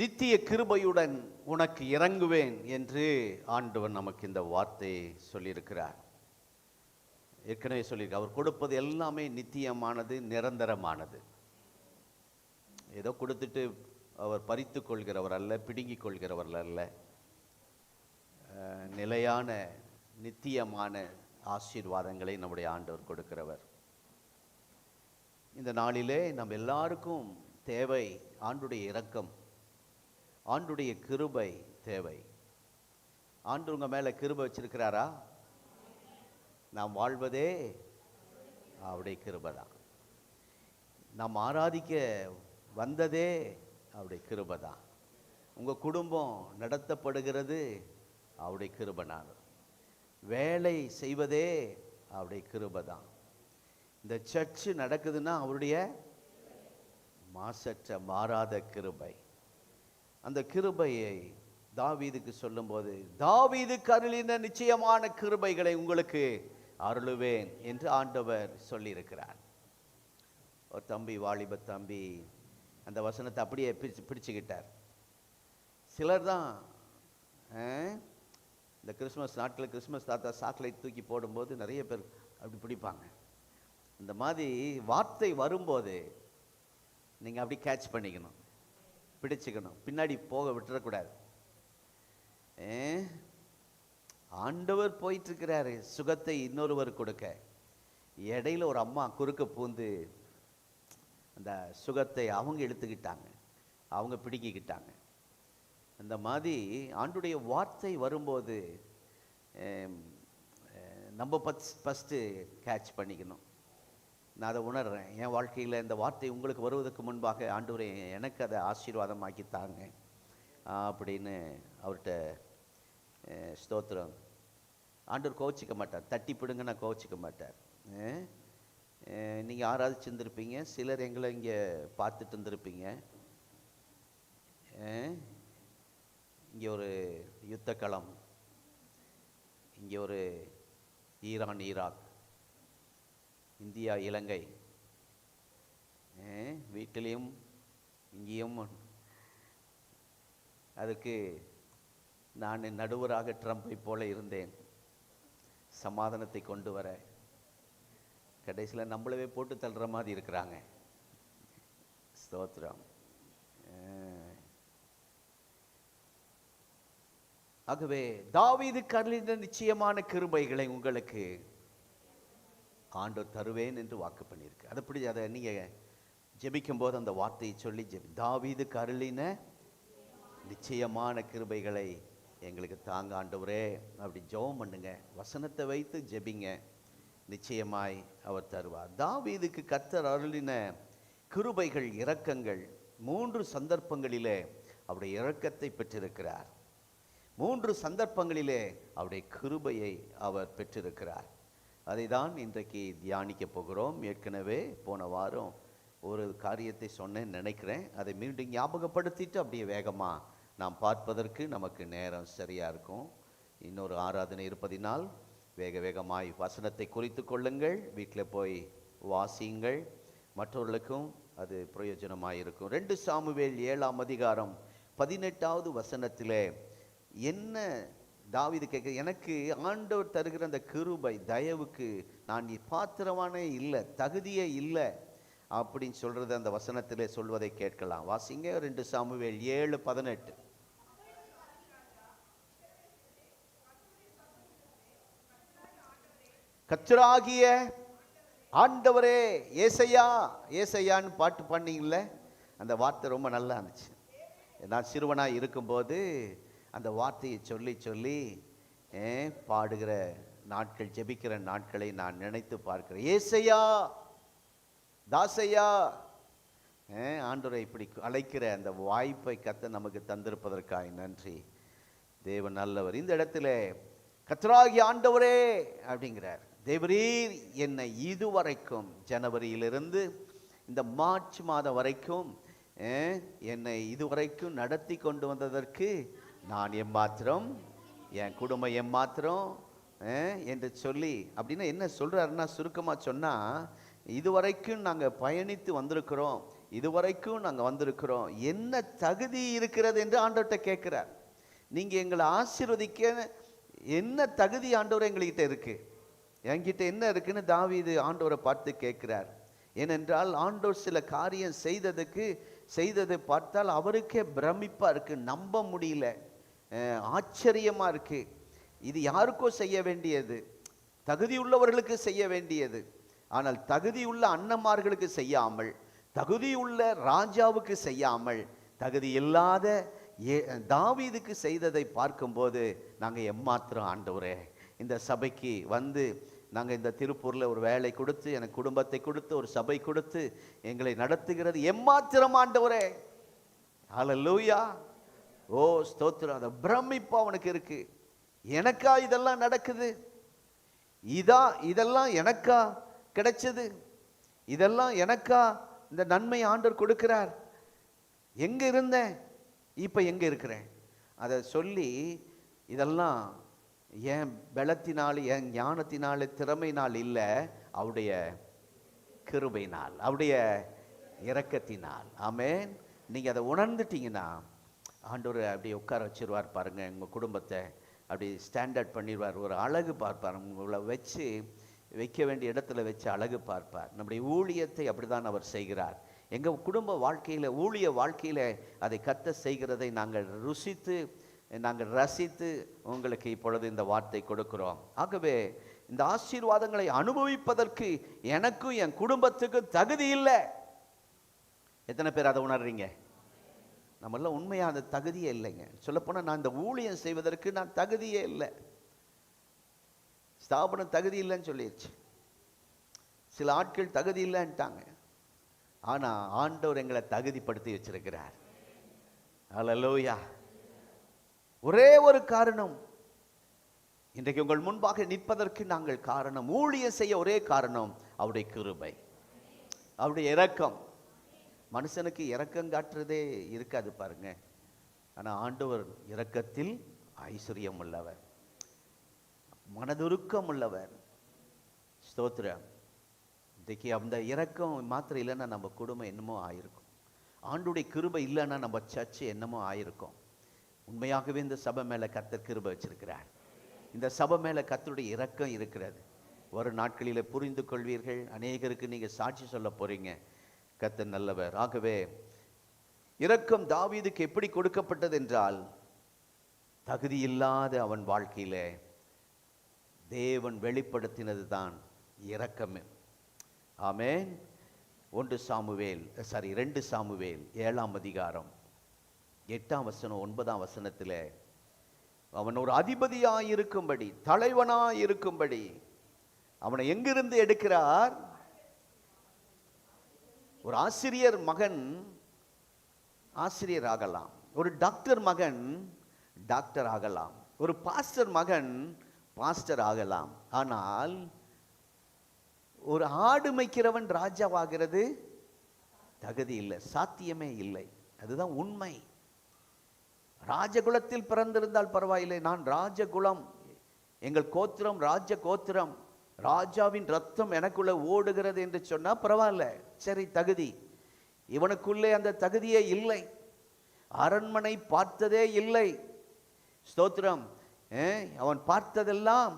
நித்திய கிருபையுடன் உனக்கு இறங்குவேன் என்று ஆண்டவர் நமக்கு இந்த வார்த்தையை சொல்லியிருக்கிறார். ஏற்கனவே சொல்லியிருக்க, அவர் கொடுப்பது எல்லாமே நித்தியமானது, நிரந்தரமானது. ஏதோ கொடுத்துட்டு அவர் பறித்து கொள்கிறவர் அல்ல, பிடுங்கிக் கொள்கிறவர் அல்ல. நிலையான நித்தியமான ஆசீர்வாதங்களை நம்முடைய ஆண்டவர் கொடுக்கிறவர். இந்த நாளிலே நம்ம எல்லாருக்கும் தேவை ஆண்டுடைய இரக்கம், ஆண்டுடைய கிருபை தேவை. ஆண்டு உங்க மேல கிருபை வச்சிருக்கிறாரா? நாம் வாழ்வதே அவருடைய கிருபை தான். நாம் ஆராதிக்க வந்ததே அவருடைய கிருபை தான். உங்கள் குடும்பம் நடத்தப்படுகிறது அவருடைய கிருபைனால. வேலை செய்வதே அவருடைய கிருபை தான். இந்த சர்ச்சு நடக்குதுன்னா அவருடைய மாசற்ற மாறாத கிருபை. அந்த கிருபையை தாவீதுக்கு சொல்லும்போது, தாவீதுக்கு அருளின நிச்சயமான கிருபைகளை உங்களுக்கு அருளுவேன் என்று ஆண்டவர் சொல்லியிருக்கிறார். ஒரு தம்பி, வாலிப தம்பி, அந்த வசனத்தை அப்படியே பிடிச்சுக்கிட்டார். சிலர் தான் இந்த கிறிஸ்மஸ் நாட்களில் கிறிஸ்மஸ் தாத்தா சாக்லேட் தூக்கி போடும்போது நிறைய பேர் அப்படி பிடிப்பாங்க. இந்த மாதிரி வார்த்தை வரும்போது நீங்கள் அப்படி கேட்ச் பண்ணிக்கணும், பிடிச்சுக்கணும், பின்னாடி போக விட்டுறக்கூடாது. ஆண்டவர் போயிட்டு இருக்கிறாரு சுகத்தை இன்னொருவர் கொடுக்க. இடையில ஒரு அம்மா குறுக்க பூந்து அந்த சுகத்தை அவங்க எடுத்துக்கிட்டாங்க, அவங்க பிடிக்கிக்கிட்டாங்க. அந்த மாதிரி ஆண்டுடைய வார்த்தை வரும்போது நம்ம ஃபஸ்ட்டு கேட்ச் பண்ணிக்கணும். நான் அதை உணர்றேன் என் வாழ்க்கையில். இந்த வார்த்தை உங்களுக்கு வருவதற்கு முன்பாக, ஆண்டவரே எனக்கு அதை ஆசீர்வாதமாக்கித்தாங்க அப்படின்னு அவர்கிட்ட ஸ்தோத்திரம். ஆண்டவர் கோச்சிக்க மாட்டார், தட்டி பிடுங்கன்னா கோச்சிக்க மாட்டார். நீங்கள் ஆராதிச்சுருந்துருப்பீங்க, சிலர் எங்களை இங்கே பார்த்துட்டு இருந்திருப்பீங்க. இங்கே ஒரு யுத்த களம், இங்கே ஒரு ஈரான் ஈராக், இந்தியா இலங்கை, வீட்டிலையும் இங்கேயும். அதுக்கு நான் நடுவராக ட்ரம்பை போல இருந்தேன், சமாதானத்தை கொண்டு வர. கடைசியில் நம்மளவே போட்டு தள்ளுற மாதிரி இருக்கிறாங்க. ஸ்தோத்திரம். ஆகவே தாவீதுக்கு அருளின நிச்சயமான கிருபைகளை உங்களுக்கு ஆண்டவர் தருவேன் என்று வாக்கு பண்ணியிருக்கு. அதை நீங்கள் ஜெபிக்கும் போது அந்த வார்த்தையை சொல்லி தாவீதுக்கு அருளின நிச்சயமான கிருபைகளை எங்களுக்கு தாங்க ஆண்டவரே அப்படி ஜெபம் பண்ணுங்க. வசனத்தை வைத்து ஜெபிங்க, நிச்சயமாய் அவர் தருவார். தாவீதுக்கு கர்த்தர் அருளின கிருபைகள், இரக்கங்கள் 3 சந்தர்ப்பங்களிலே அவருடைய இரக்கத்தை பெற்றிருக்கிறார். 3 சந்தர்ப்பங்களிலே அவருடைய கிருபையை அவர் பெற்றிருக்கிறார். அதை தான் இன்றைக்கு தியானிக்க போகிறோம். ஏற்கனவே போன வாரம் ஒரு காரியத்தை சொன்னேன்னு நினைக்கிறேன். அதை மீண்டும் ஞாபகப்படுத்திட்டு அப்படியே வேகமாக நாம் பார்ப்பதற்கு நமக்கு நேரம் சரியாக இருக்கும். இன்னொரு ஆராதனை இருப்பதினால் வேகமாய் வசனத்தை குறித்து கொள்ளுங்கள், வீட்டில் போய் வாசியுங்கள், மற்றவர்களுக்கும் அது பிரயோஜனமாக இருக்கும். 2 சாமுவேல் 7ஆம் அதிகாரம் 18வது வசனத்திலே என்ன தாவீது கேட்க, எனக்கு ஆண்டவர் தருகிற அந்த கிருபை தயவுக்கு நான் பாத்திரமானே இல்லை, தகுதியே இல்லை அப்படின்னு சொல்றது அந்த வசனத்திலே சொல்வதை கேட்கலாம். வாசிங்க 2 சாமுவேல் 7:18. கர்த்தராகிய ஆண்டவரே, ஏசையா ஏசையான்னு பாட்டு பாடினீங்கல்ல, அந்த வார்த்தை ரொம்ப நல்லா இருந்துச்சு. நான் சிறுவனாக இருக்கும்போது அந்த வார்த்தையை சொல்லி சொல்லி பாடுகிற நாட்கள், ஜெபிக்கிற நாட்களை நான் நினைத்து பார்க்கிறேன். ஏசையா, தாசையா, ஆண்டவரை இப்படி அழைக்கிற அந்த வாய்ப்பை கர்த்தர் நமக்கு தந்திருப்பதற்காக நன்றி. தேவன் நல்லவர். இந்த இடத்துல கர்த்தராகிய ஆண்டவரே அப்படிங்கிறார். தேவரீர் என்னை இதுவரைக்கும், ஜனவரியிலிருந்து இந்த மார்ச் மாதம் வரைக்கும் என்னை இதுவரைக்கும் நடத்தி கொண்டு வந்ததற்கு நான் எம்மாத்திரம், என் குடும்பம் எம்மாத்திரம் என்று சொல்லி, அப்படின்னா என்ன சொல்றாருன்னா, சுருக்கமாக சொன்னால், இதுவரைக்கும் நாங்கள் பயணித்து வந்திருக்கிறோம், இதுவரைக்கும் நாங்கள் வந்திருக்கிறோம், என்ன தகுதி இருக்கிறது என்று ஆண்டவர்கிட்ட கேட்கிறார். நீங்கள் எங்களை ஆசீர்வதிக்க என்ன தகுதி ஆண்டவர் எங்கள்கிட்ட இருக்கு, என்கிட்ட என்ன இருக்குன்னு தாவீது ஆண்டவரை பார்த்து கேட்கிறார். ஏனென்றால் ஆண்டவர் சில காரியம் செய்ததை பார்த்தால் அவருக்கே பிரமிப்பா இருக்கு, நம்ப முடியல, ஆச்சரியமா இருக்கு. இது யாருக்கோ செய்ய வேண்டியது, தகுதியுள்ளவர்களுக்கு செய்ய வேண்டியது. ஆனால் தகுதியுள்ள அண்ணன்மார்களுக்கு செய்யாமல், தகுதியுள்ள ராஜாவுக்கு செய்யாமல், தகுதி இல்லாத தாவீதுக்கு செய்ததை பார்க்கும்போது நாங்கள் எம்மாத்திரம் ஆண்டவரே, இந்த சபைக்கு வந்து நாங்கள் இந்த திருப்பூரில் ஒரு வேலை கொடுத்து, எனக்கு குடும்பத்தை கொடுத்து, ஒரு சபை கொடுத்து எங்களை நடத்துகிறது எம்மாத்திரம் ஆண்டவரே. ஹல்லேலூயா. ஓ ஸ்தோத்திரம். அந்த பிரமிப்பு அவனுக்கு இருக்கு. எனக்கா இதெல்லாம் நடக்குது, இதெல்லாம் எனக்கா கிடைச்சது, இதெல்லாம் எனக்கா இந்த நன்மை ஆண்டவர் கொடுக்கிறார், எங்க இருந்தேன் இப்ப எங்க இருக்கிறேன். அதை சொல்லி இதெல்லாம் என் பலத்தினால், என் ஞானத்தினால், திறமையினால் இல்லை, அவருடைய கிருபையினால், அவருடைய இரக்கத்தினால். ஆமென். நீங்க அதை உணர்ந்துட்டீங்கன்னா ஆண்டவர் அப்படி உட்கார வச்சிருவார் பாருங்க, உங்க குடும்பத்தை அப்படி ஸ்டாண்டர்ட் பண்ணிடுவார், ஒரு அழகு பார்ப்பார், உங்களை வைக்க வேண்டிய இடத்துல வச்சு அழகு பார்ப்பார். நம்முடைய ஊழியத்தை அப்படிதான் அவர் செய்கிறார். எங்கள் குடும்ப வாழ்க்கையில், ஊழிய வாழ்க்கையில் அதை கர்த்தர் செய்கிறதை நாங்கள் ருசித்து, நாங்கள் ரசித்து உங்களுக்கு இப்பொழுது இந்த வார்த்தை கொடுக்கிறோம். ஆகவே இந்த ஆசீர்வாதங்களை அனுபவிப்பதற்கு எனக்கும் என் குடும்பத்துக்கும் தகுதி இல்லை. எத்தனை பேர் அதை உணர்றீங்க? நம்மளாம் உண்மையாக அந்த தகுதியே இல்லைங்க. சொல்லப்போனால் நான் இந்த ஊழியம் செய்வதற்கு நான் தகுதியே இல்லை. ஸ்தாபனம் தகுதி இல்லைன்னு சொல்லிடுச்சு, சில ஆட்கள் தகுதி இல்லைன்ட்டாங்க. ஆனால் ஆண்டவர் எங்களை தகுதிப்படுத்தி வச்சிருக்கிறார். ஹல்லேலூயா. ஒரே ஒரு காரணம், இன்றைக்கு உங்கள் முன்பாக நிற்பதற்கு நாங்கள் காரணம், ஊழியம் செய்ய ஒரே காரணம் அவருடைய கிருபை, அவருடைய இரக்கம். மனுஷனுக்கு இரக்கம் காட்டுறதே இருக்காது பாருங்க. ஆனால் ஆண்டவர் இரக்கத்தில் ஐஸ்வர்யம் உள்ளவர், மனதுருக்கம் உள்ளவர். ஸ்தோத்திரம். இன்றைக்கு அந்த இரக்கம் மாத்திரம் இல்லைன்னா நம்ம குடும்பம் என்னமோ ஆயிருக்கும், ஆண்டுடைய கிருபை இல்லைன்னா நம்ம சர்ச்சு என்னமோ ஆயிருக்கும். உண்மையாகவே இந்த சபை மேலே கர்த்தர் கிருபை வச்சிருக்கிறார், இந்த சபை மேலே கர்த்தருடைய இரக்கம் இருக்கிறது. வரும் நாட்களில் புரிந்து கொள்வீர்கள், அநேகருக்கு நீங்கள் சாட்சி சொல்ல போறீங்க. கர்த்தர் நல்லவர். ஆகவே இரக்கம் தாவீதுக்கு எப்படி கொடுக்கப்பட்டது என்றால், தகுதி இல்லாத அவன் வாழ்க்கையில தேவன் வெளிப்படுத்தினது தான் இரக்கம். ஆமென். 2 சாமுவேல் 7ஆம் அதிகாரம் 8ஆம் வசனம் 9ஆம் வசனத்தில், அவன் ஒரு அதிபதியாயிருக்கும்படி, தலைவனாயிருக்கும்படி அவனை எங்கிருந்து எடுக்கிறார்? ஒரு ஆசிரியர் மகன் ஆசிரியர் ஆகலாம், ஒரு டாக்டர் மகன் டாக்டர் ஆகலாம், ஒரு பாஸ்டர் மகன் பாஸ்டர் ஆகலாம். ஆனால் ஒரு ஆடு மேய்க்கிறவன் ராஜாவாகிறது தகுதி இல்லை, சாத்தியமே இல்லை. அதுதான் உண்மை. ராஜகுலத்தில் பிறந்திருந்தால் பரவாயில்லை, நான் ராஜகுலம், எங்கள் கோத்திரம் ராஜ கோத்திரம், ராஜாவின் ரத்தம் எனக்குள்ள ஓடுகிறது என்று சொன்னா பரவாயில்ல, சரி தகுதி. இவனுக்குள்ளே அந்த தகுதியே இல்லை, அரண்மனை பார்த்ததே இல்லை. ஸ்தோத்திரம். அவன் பார்த்ததெல்லாம்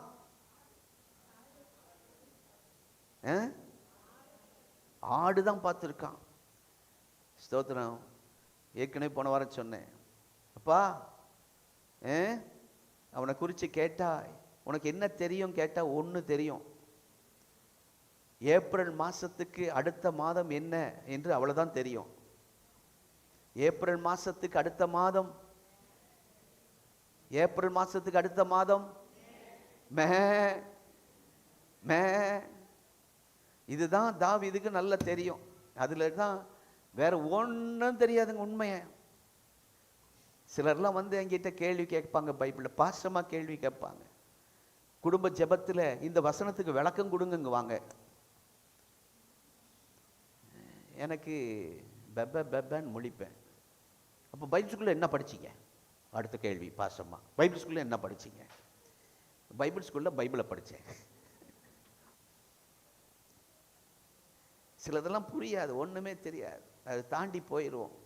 ஆடுதான் பார்த்துருக்கான். ஸ்தோத்திரம். ஏற்கனவே போன வாரம் சொன்னேன், அப்பா அவனை குறித்து கேட்டா உனக்கு என்ன தெரியும் கேட்டா ஒன்று தெரியும், ஏப்ரல் மாசத்துக்கு அடுத்த மாதம் என்ன என்று அவ்வளவுதான் தெரியும். ஏப்ரல் மாசத்துக்கு அடுத்த மாதம், ஏப்ரல் மாசத்துக்கு அடுத்த மாதம் மே மே, இதுதான் தாவீதுக்கு நல்லா தெரியும். அதுல தான் வேற ஒன்றும் தெரியாதுங்க. உண்மையை சிலர்லாம் வந்து என்கிட்ட கேள்வி கேட்பாங்க, பைபிளில் பாசமா கேள்வி கேட்பாங்க. குடும்ப ஜெபத்தில் இந்த வசனத்துக்கு விளக்கம் கொடுங்க வாங்க. எனக்கு பெப்பன்னு முழிப்பேன். அப்போ பைபிள் ஸ்கூலில் என்ன படிச்சிங்க? அடுத்த கேள்வி பாசமா, பைபிள் ஸ்கூலில் என்ன படிச்சிங்க? பைபிள் ஸ்கூலில் பைபிளை படித்தேன். சிலதெல்லாம் புரியாது, ஒன்றுமே தெரியாது. அதை தாண்டி போயிடுவோம்.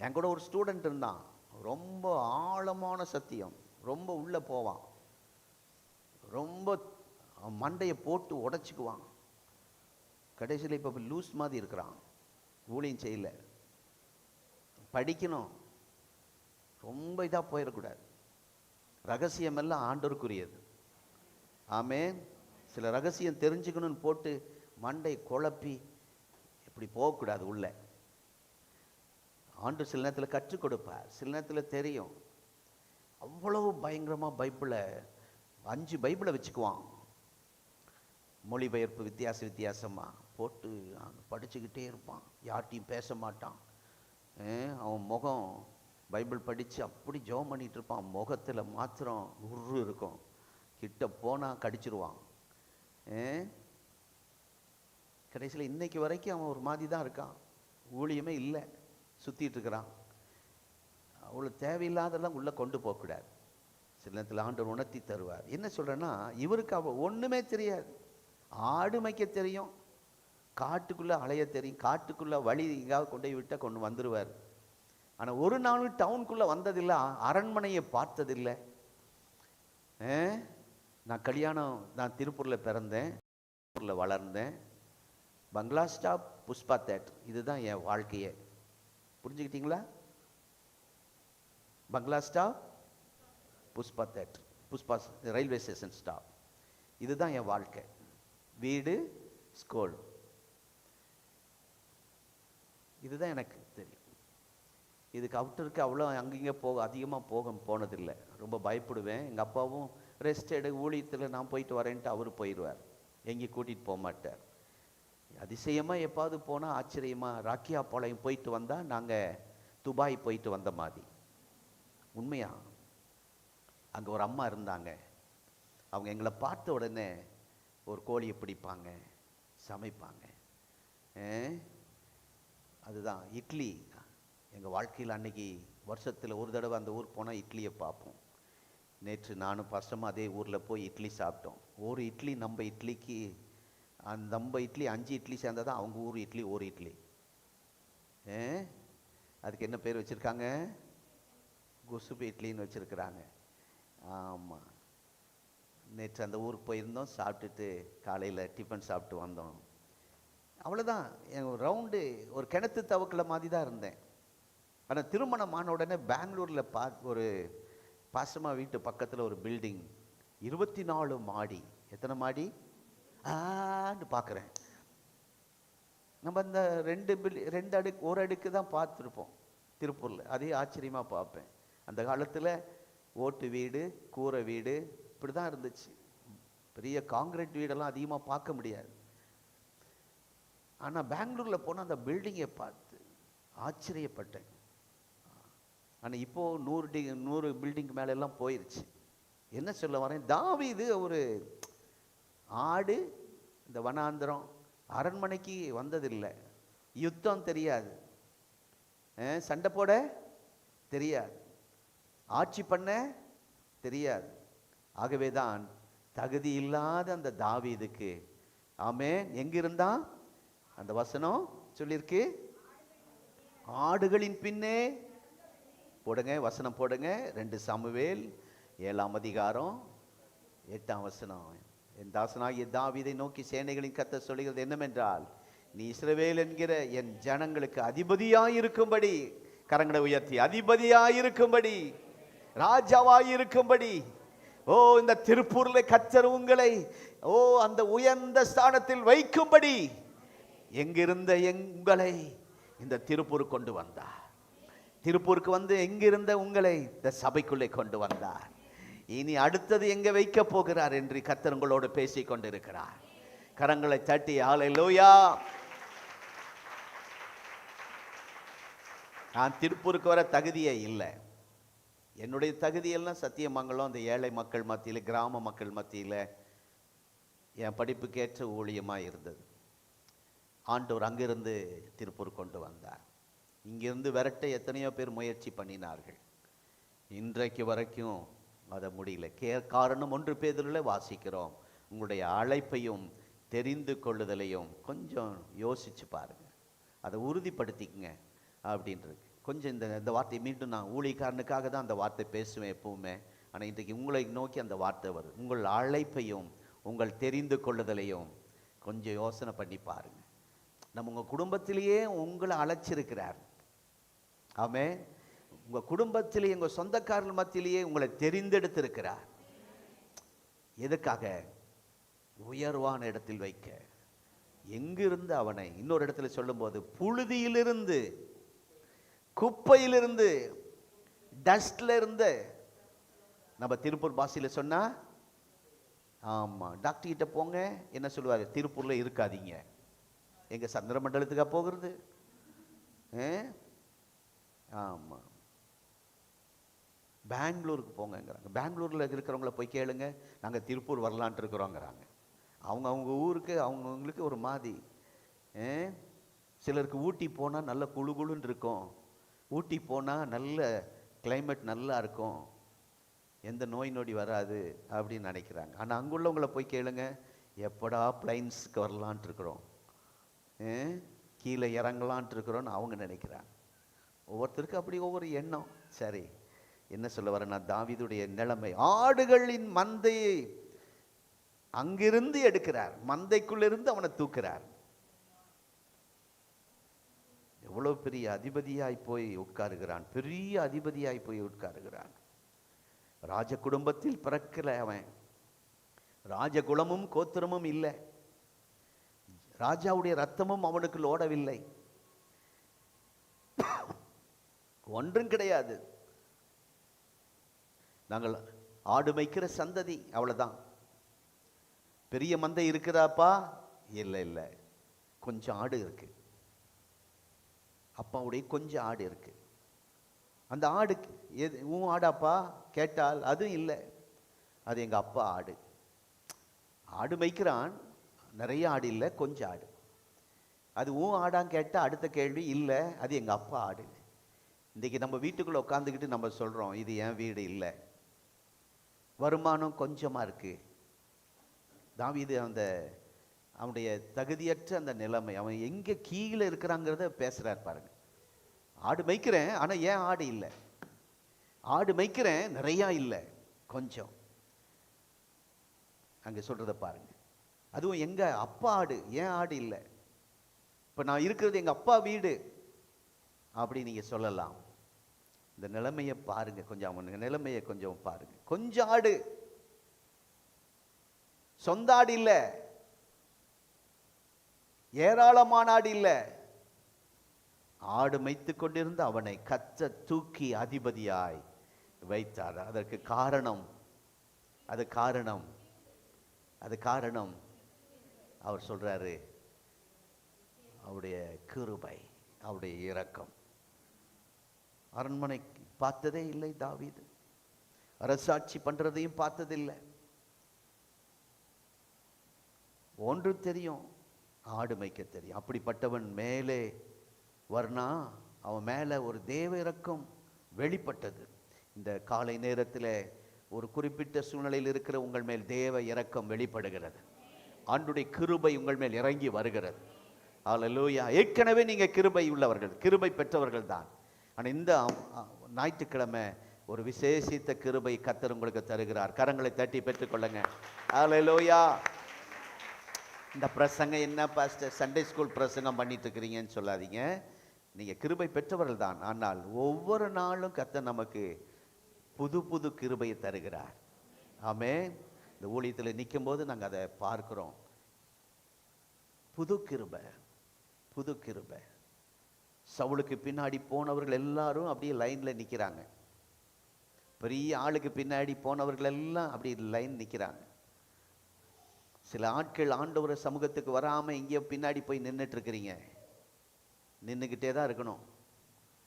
என் கூட ஒரு ஸ்டூடெண்ட் இருந்தான், ரொம்ப ஆழமான சத்தியம், ரொம்ப உள்ளே போவான், ரொம்ப மண்டையை போட்டு உடச்சிக்குவான். கடைசியில் இப்போ லூஸ் மாதிரி இருக்கிறான், ஊழியம் செய்யல. படிக்கணும், ரொம்ப இதாக போயிடக்கூடாது. ரகசியமெல்லாம் ஆண்டவருக்குரியது. ஆமென். சில ரகசியம் தெரிஞ்சுக்கணும்னு போட்டு மண்டை குழப்பி இப்படி போகக்கூடாது உள்ள. ஆண்டு சில நேரத்தில் கற்றுக் கொடுப்பார், சில நேரத்தில் தெரியும். அவ்வளவு பயங்கரமாக பைபிளை 5 பைபிளை வச்சுக்குவான், மொழிபெயர்ப்பு வித்தியாசமாக போட்டு படிச்சுக்கிட்டே இருப்பான். யார்கிட்டையும் பேச மாட்டான். அவன் முகம் பைபிள் படித்து அப்படி ஜெபம் பண்ணிகிட்டு இருப்பான், முகத்தில் மாத்திரம் உரு இருக்கும். கிட்ட போனால் கடிச்சிருவான். கடைசியில் இன்னைக்கு வரைக்கும் அவன் ஒரு மாதிரி தான் இருக்கான், ஊழியமே இல்லை, சுற்றிட்டு இருக்கிறான். அவ்வளோ தேவையில்லாதெல்லாம் உள்ளே கொண்டு போகக்கூடாது. சில நேரத்தில் ஆண்டவர் உணர்த்தி தருவார். என்ன சொல்கிறேன்னா, இவருக்கு அவள் ஒன்றுமே தெரியாது. ஆடு மேய்க்க தெரியும், காட்டுக்குள்ளே அலைய தெரியும், காட்டுக்குள்ளே வழி எங்காவது கொண்டு போய் விட்டால் கொண்டு வந்துடுவார். ஆனால் ஒரு நாளும் டவுனுக்குள்ளே வந்ததில்லை, அரண்மனையை பார்த்ததில்லை. நான் திருப்பூரில் பிறந்தேன், திருப்பூரில் வளர்ந்தேன். பங்களா ஸ்டாப், புஷ்பா தேட்டர், இதுதான் என் வாழ்க்கையே. புரிஞ்சுக்கிட்டீங்களா? பங்களா stop, Pushpa theatre, Pushpa railway station stop, இதுதான் என் வாழ்க்கை. வீடு, ஸ்கூல், இதுதான் எனக்கு தெரியும். இதுக்கு அவுட்டருக்கு அவ்வளோ அங்கங்கே அதிகமாக போனதில்லை. ரொம்ப பயப்படுவேன். எங்கள் அப்பாவும் ரெஸ்ட் எடு, ஊழியத்தில் நான் போயிட்டு வரேன்ட்டு அவர் போயிடுவார், எங்கேயும் கூட்டிகிட்டு போக மாட்டார். அதிசயமாக எப்பாவது போனால் ஆச்சரியமாக ராக்கியா பாளையம் போயிட்டு வந்தால் நாங்கள் துபாய் போயிட்டு வந்த மாதிரி. உண்மையா அங்கே ஒரு அம்மா இருந்தாங்க, அவங்க எங்களை பார்த்த உடனே ஒரு கோழியை பிடிப்பாங்க, சமைப்பாங்க. அதுதான் இட்லி. எங்கள் வாழ்க்கையில் அன்னைக்கு வருஷத்தில் ஒரு தடவை அந்த ஊர் போனால் இட்லியை பார்ப்போம். நேற்று நானும் பசமாக அதே ஊரில் போய் இட்லி சாப்பிட்டோம். ஒரு இட்லி நம்ம இட்லிக்கு, நம்ம இட்லி 5 இட்லி சேர்ந்தால் தான் அவங்க ஊர் இட்லி ஒரு இட்லி. அதுக்கு என்ன பேர் வச்சுருக்காங்க? குசுப்பு இட்லின்னு வச்சுருக்குறாங்க. ஆமாம், நேற்று அந்த ஊருக்கு போயிருந்தோம், சாப்பிட்டுட்டு காலையில் டிஃபன் சாப்பிட்டு வந்தோம். அவ்வளோதான். என் ரவுண்டு ஒரு கிணத்து தவக்கில் மாதிரி தான் இருந்தேன். ஆனால் திருமணம் ஆன உடனே பெங்களூரில் ஒரு பாசமா வீட்டு பக்கத்தில் ஒரு பில்டிங், 24 மாடி. எத்தனை மாடி ஆன்னு பார்க்குறேன். நம்ம இந்த 2 அடுக்கு 1 அடுக்கு தான் பார்த்துருப்போம் திருப்பூரில். அதே ஆச்சரியமாக பார்ப்பேன். அந்த காலத்தில் ஓட்டு வீடு, கூரை வீடு இப்படி தான் இருந்துச்சு. பெரிய காங்கிரீட் வீடெல்லாம் அதிகமாக பார்க்க முடியாது. ஆனால் பெங்களூரில் போனால் அந்த பில்டிங்கை பார்த்து ஆச்சரியப்பட்டேன். ஆனால் இப்போது 100 பில்டிங் மேலெல்லாம் போயிடுச்சு. என்ன சொல்ல வரேன், தாவீது ஒரு ஆடு, இந்த வனாந்திரம், அரண்மனைக்கு வந்ததில்லை. யுத்தம் தெரியாது, சண்டை போட தெரியாது, ஆட்சி பண்ண தெரியாது. ஆகவே தான் தகுதி இல்லாத அந்த தாவீதுக்கு, ஆமென், எங்கிருந்தான் அந்த வசனம் சொல்லியிருக்கு, ஆடுகளின் பின்னே போடுங்க, வசனம் போடுங்க. 2 சாமுவேல் 7ஆம் அதிகாரம் 8ஆம் வசனம். என் தாசனாகிய தாவீதை நோக்கி சேனைகளின் கர்த்தர் சொல்லுகிறது என்னவென்றால், நீ இஸ்ரவேல் என்கிற என் ஜனங்களுக்கு அதிபதியாயிருக்கும்படி, கரங்களை உயர்த்தி, அதிபதியாயிருக்கும்படி, ராஜாவாயிருக்கும்படி, இந்த திருப்பூர்ல கர்த்தர் உங்களை அந்த உயர்ந்த ஸ்தானத்தில் வைக்கும்படி எங்கிருந்த உங்களை இந்த திருப்பூருக்கு கொண்டு வந்தார். திருப்பூருக்கு வந்து எங்கிருந்த உங்களை இந்த சபைக்குள்ளே கொண்டு வந்தார். இனி அடுத்தது எங்க வைக்க போகிறார் என்று கர்த்தர் உங்களோடு பேசிக் கொண்டிருக்கிறார். கரங்களை தட்டி ஹல்லேலூயா. நான் திருப்பூருக்கு வர தகுதியே இல்லை. என்னுடைய தகுதியெல்லாம் சத்தியமங்கலம், அந்த ஏழை மக்கள் மத்தியில், கிராம மக்கள் மத்தியில் என் படிப்புக்கேற்ற ஊழியமாக இருந்தது. ஆண்டவர் அங்கிருந்து திருப்பூர் கொண்டு வந்தார். இங்கிருந்து விரட்ட எத்தனையோ பேர் முயற்சி பண்ணினார்கள். இன்றைக்கு வரைக்கும் அதை முடியல. காரணம் 1 பேதுருவில் வாசிக்கிறோம், உங்களுடைய அழைப்பையும் தெரிந்து கொள்ளுதலையும் கொஞ்சம் யோசிச்சு பாருங்க. அதை உறுதிப்படுத்திக்கங்க அப்படின்றது. கொஞ்சம் இந்த வார்த்தையை மீண்டும் நான் ஊழியக்காரனுக்காக தான் அந்த வார்த்தை பேசுவேன் எப்பவுமே. ஆனால் இன்றைக்கு உங்களை நோக்கி அந்த வார்த்தை வருது. உங்கள் அழைப்பையும் உங்கள் தெரிந்து கொள்ளுதலையும் கொஞ்சம் யோசனை பண்ணி பாருங்க. நம்ம உங்கள் குடும்பத்திலேயே உங்களை அழைச்சிருக்கிறார். ஆமே. உங்கள் குடும்பத்திலேயே உங்கள் சொந்தக்காரர்கள் மத்தியிலேயே உங்களை தெரிந்தெடுத்திருக்கிறார். எதுக்காக? உயர்வான இடத்தில் வைக்க. எங்கிருந்து அவனை இன்னொரு இடத்துல சொல்லும்போது புழுதியிலிருந்து, குப்பையிலிருந்து, டஸ்ட்ல இருந்து, நம்ம திருப்பூர் பாஷையில் சொன்னா, ஆமா, டாக்டர் கிட்ட போங்க, என்ன சொல்லுவாரு? திருப்பூர்ல இருக்காதீங்க. எங்க சந்திரமண்டலத்துக்கா போகிறது? ஆமா, பெங்களூருக்கு போங்கங்கிறாங்க. பெங்களூர்ல இருக்கிறவங்கள போய் கேளுங்க, நாங்கள் திருப்பூர் வரலான்ட்டு இருக்கிறோங்கிறாங்க. அவங்க ஊருக்கு அவங்கவுங்களுக்கு ஒரு மாதிரி. சிலருக்கு ஊட்டி போனால் நல்ல குழு குழுன்னு இருக்கும், ஊட்டி போனால் நல்ல கிளைமேட் நல்லா இருக்கும், எந்த நோய் நொடி வராது அப்படின்னு நினைக்கிறாங்க. ஆனால் அங்குள்ளவங்களை போய் கேளுங்க, எப்படா பிளைன்ஸுக்கு வரலான்ட்டு இருக்கிறோம், கீழே இறங்கலான்ட்டு இருக்கிறோன்னு அவங்க நினைக்கிறாங்க. ஒவ்வொருத்தருக்கு அப்படி ஒவ்வொரு எண்ணம். சரி, என்ன சொல்ல வரேன்னா, தாவீதுடைய நிலைமை, ஆடுகளின் மந்தையை அங்கிருந்து எடுக்கிறார், மந்தைக்குள்ளிருந்து அவனை தூக்குறார். எவ்வளவு பெரிய அதிபதியாய் போய் உட்காருகிறான், பெரிய அதிபதியாய் போய் உட்காருகிறான். ராஜ குடும்பத்தில் பிறக்கல அவன், ராஜகுலமும் கோத்திரமும் இல்லை, ராஜாவுடைய ரத்தமும் அவனுக்கு ஓடவில்லை, ஒன்றும் கிடையாது. நாங்கள் ஆடு மேய்க்கிற சந்ததி, அவ்வளவுதான். பெரிய மந்தை இருக்குதாப்பா? இல்லை இல்லை, கொஞ்சம் ஆடு இருக்கு, அப்பாவுடைய கொஞ்சம் ஆடு இருக்கு. அந்த ஆடு எது உன் ஆடாப்பா கேட்டால் அதுவும் இல்லை, அது எங்க அப்பா ஆடு. ஆடு மேய்க்கிறான், நிறைய ஆடு இல்லை, கொஞ்சம் ஆடு. அது உன் ஆடான்னு கேட்டால் அடுத்த கேள்வி, இல்லை அது எங்க அப்பா ஆடு. இன்றைக்கி நம்ம வீட்டுக்குள்ளே உட்காந்துக்கிட்டு நம்ம சொல்கிறோம், இது என் வீடு இல்லை, வருமானம் கொஞ்சமாக இருக்குது. தாவீது அவனுடைய தகுதியற்ற அந்த நிலைமை, அவன் எங்கே கீழே இருக்கிறாங்கிறத பேசுகிறார் பாருங்க. ஆடு மேய்க்கிறேன், ஆனால் ஏன் ஆடு இல்லை, ஆடு மேய்க்கிறேன் நிறையா இல்லை, கொஞ்சம். அங்கே சொல்கிறத பாருங்க. அதுவும் எங்கள் அப்பா ஆடு, ஏன் ஆடு இல்லை, இப்போ நான் இருக்கிறது எங்கள் அப்பா வீடு அப்படி நீங்கள் சொல்லலாம். இந்த நிலைமையை பாருங்க, கொஞ்சம் அவனுக்கு நிலைமையை கொஞ்சம் பாருங்க. கொஞ்சம் ஆடு, சொந்த ஆடு இல்லை, ஏராளமான ஆடு இல்லை, ஆடு மேய்த்து கொண்டிருந்த அவனை கர்த்தர் தூக்கி அதிபதியாய் வைத்தார். அதற்கு காரணம், அது காரணம் அவர் சொல்றாரு, அவருடைய கிருபை, அவருடைய இரக்கம். அரண்மனை பார்த்ததே இல்லை தாவீது, அரசாட்சி பண்றதையும் பார்த்ததில்லை. ஒன்று தெரியும், ஆடு மேய்க்க தெரியும். அப்படிப்பட்டவன் மேலே வர்ணா, அவன் மேலே ஒரு தேவ இரக்கம் வெளிப்பட்டது. இந்த காலை நேரத்தில் ஒரு குறிப்பிட்ட சூழ்நிலையில் இருக்கிற உங்கள் மேல் தேவ இரக்கம் வெளிப்படுகிறது. ஆண்டுடைய கிருபை உங்கள் மேல் இறங்கி வருகிறது. அல்லேலூயா. ஏற்கனவே நீங்கள் கிருபை உள்ளவர்கள், கிருபை பெற்றவர்கள் தான். ஆனால் இந்த ஞாயிற்றுக்கிழமை ஒரு விசேஷித்த கிருபை கர்த்தர் உங்களுக்கு தருகிறார். கரங்களை தட்டி பெற்றுக்கொள்ளுங்க. அல்லேலூயா. இந்த பிரசங்கம் என்ன பாஸ்டர், சண்டே ஸ்கூல் பிரசங்கம் பண்ணிட்டு இருக்கிறீங்கன்னு சொல்லாதீங்க. நீங்கள் கிருபை பெற்றவர்கள் தான். ஆனால் ஒவ்வொரு நாளும் கர்த்தர் நமக்கு புது புது கிருபையை தருகிறார். ஆமென். இந்த ஊழியத்தில் நிற்கும் போது நாங்கள் அதை பார்க்கிறோம். புது கிருபை, புது கிருபை. சவுலுக்கு பின்னாடி போனவர்கள் எல்லாரும் அப்படியே லைனில் நிற்கிறாங்க. பெரிய ஆளுக்கு பின்னாடி போனவர்கள் எல்லாம் அப்படி லைன் நிற்கிறாங்க. சில ஆட்கள் ஆண்டவர் சமூகத்துக்கு வராமல் எங்கேயோ பின்னாடி போய் நின்றுட்டு இருக்கிறீங்க. நின்றுக்கிட்டே தான் இருக்கணும்,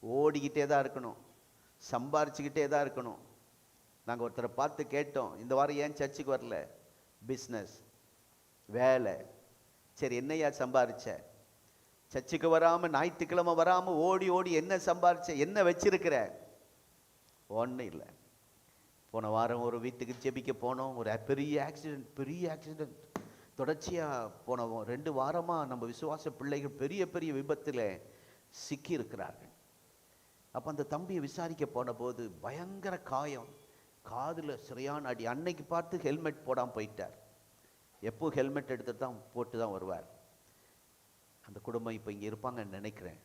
ஓடிக்கிட்டே தான் இருக்கணும், சம்பாரிச்சுக்கிட்டே தான் இருக்கணும். நாங்கள் ஒருத்தரை பார்த்து கேட்டோம், இந்த வாரம் ஏன் சர்ச்சுக்கு வரல? பிஸ்னஸ், வேலை. சரி, என்னையா சம்பாரிச்ச? சர்ச்சுக்கு வராமல், ஞாயிற்றுக்கிழமை வராமல் ஓடி ஓடி என்ன சம்பாரிச்ச, என்ன வச்சிருக்கிற? ஒன்றும் இல்லை. போன வாரம் ஒரு வீட்டுக்கு ஜெபிக்க போனோம், ஒரு பெரிய ஆக்சிடென்ட். தொடர்ச்சியாக போன 2 வாரமாக நம்ம விசுவாச பிள்ளைகள் பெரிய பெரிய விபத்தில் சிக்கி இருக்கிறார்கள். அப்போ அந்த தம்பியை விசாரிக்க போன போது பயங்கர காயம், காதில் சரியான அடி. அன்னைக்கு பார்த்து ஹெல்மெட் போடாமல் போயிட்டார். எப்போ ஹெல்மெட் எடுத்து தான் போட்டு தான் வருவார். அந்த குடும்பம் இப்போ இங்கே இருப்பாங்கன்னு நினைக்கிறேன்.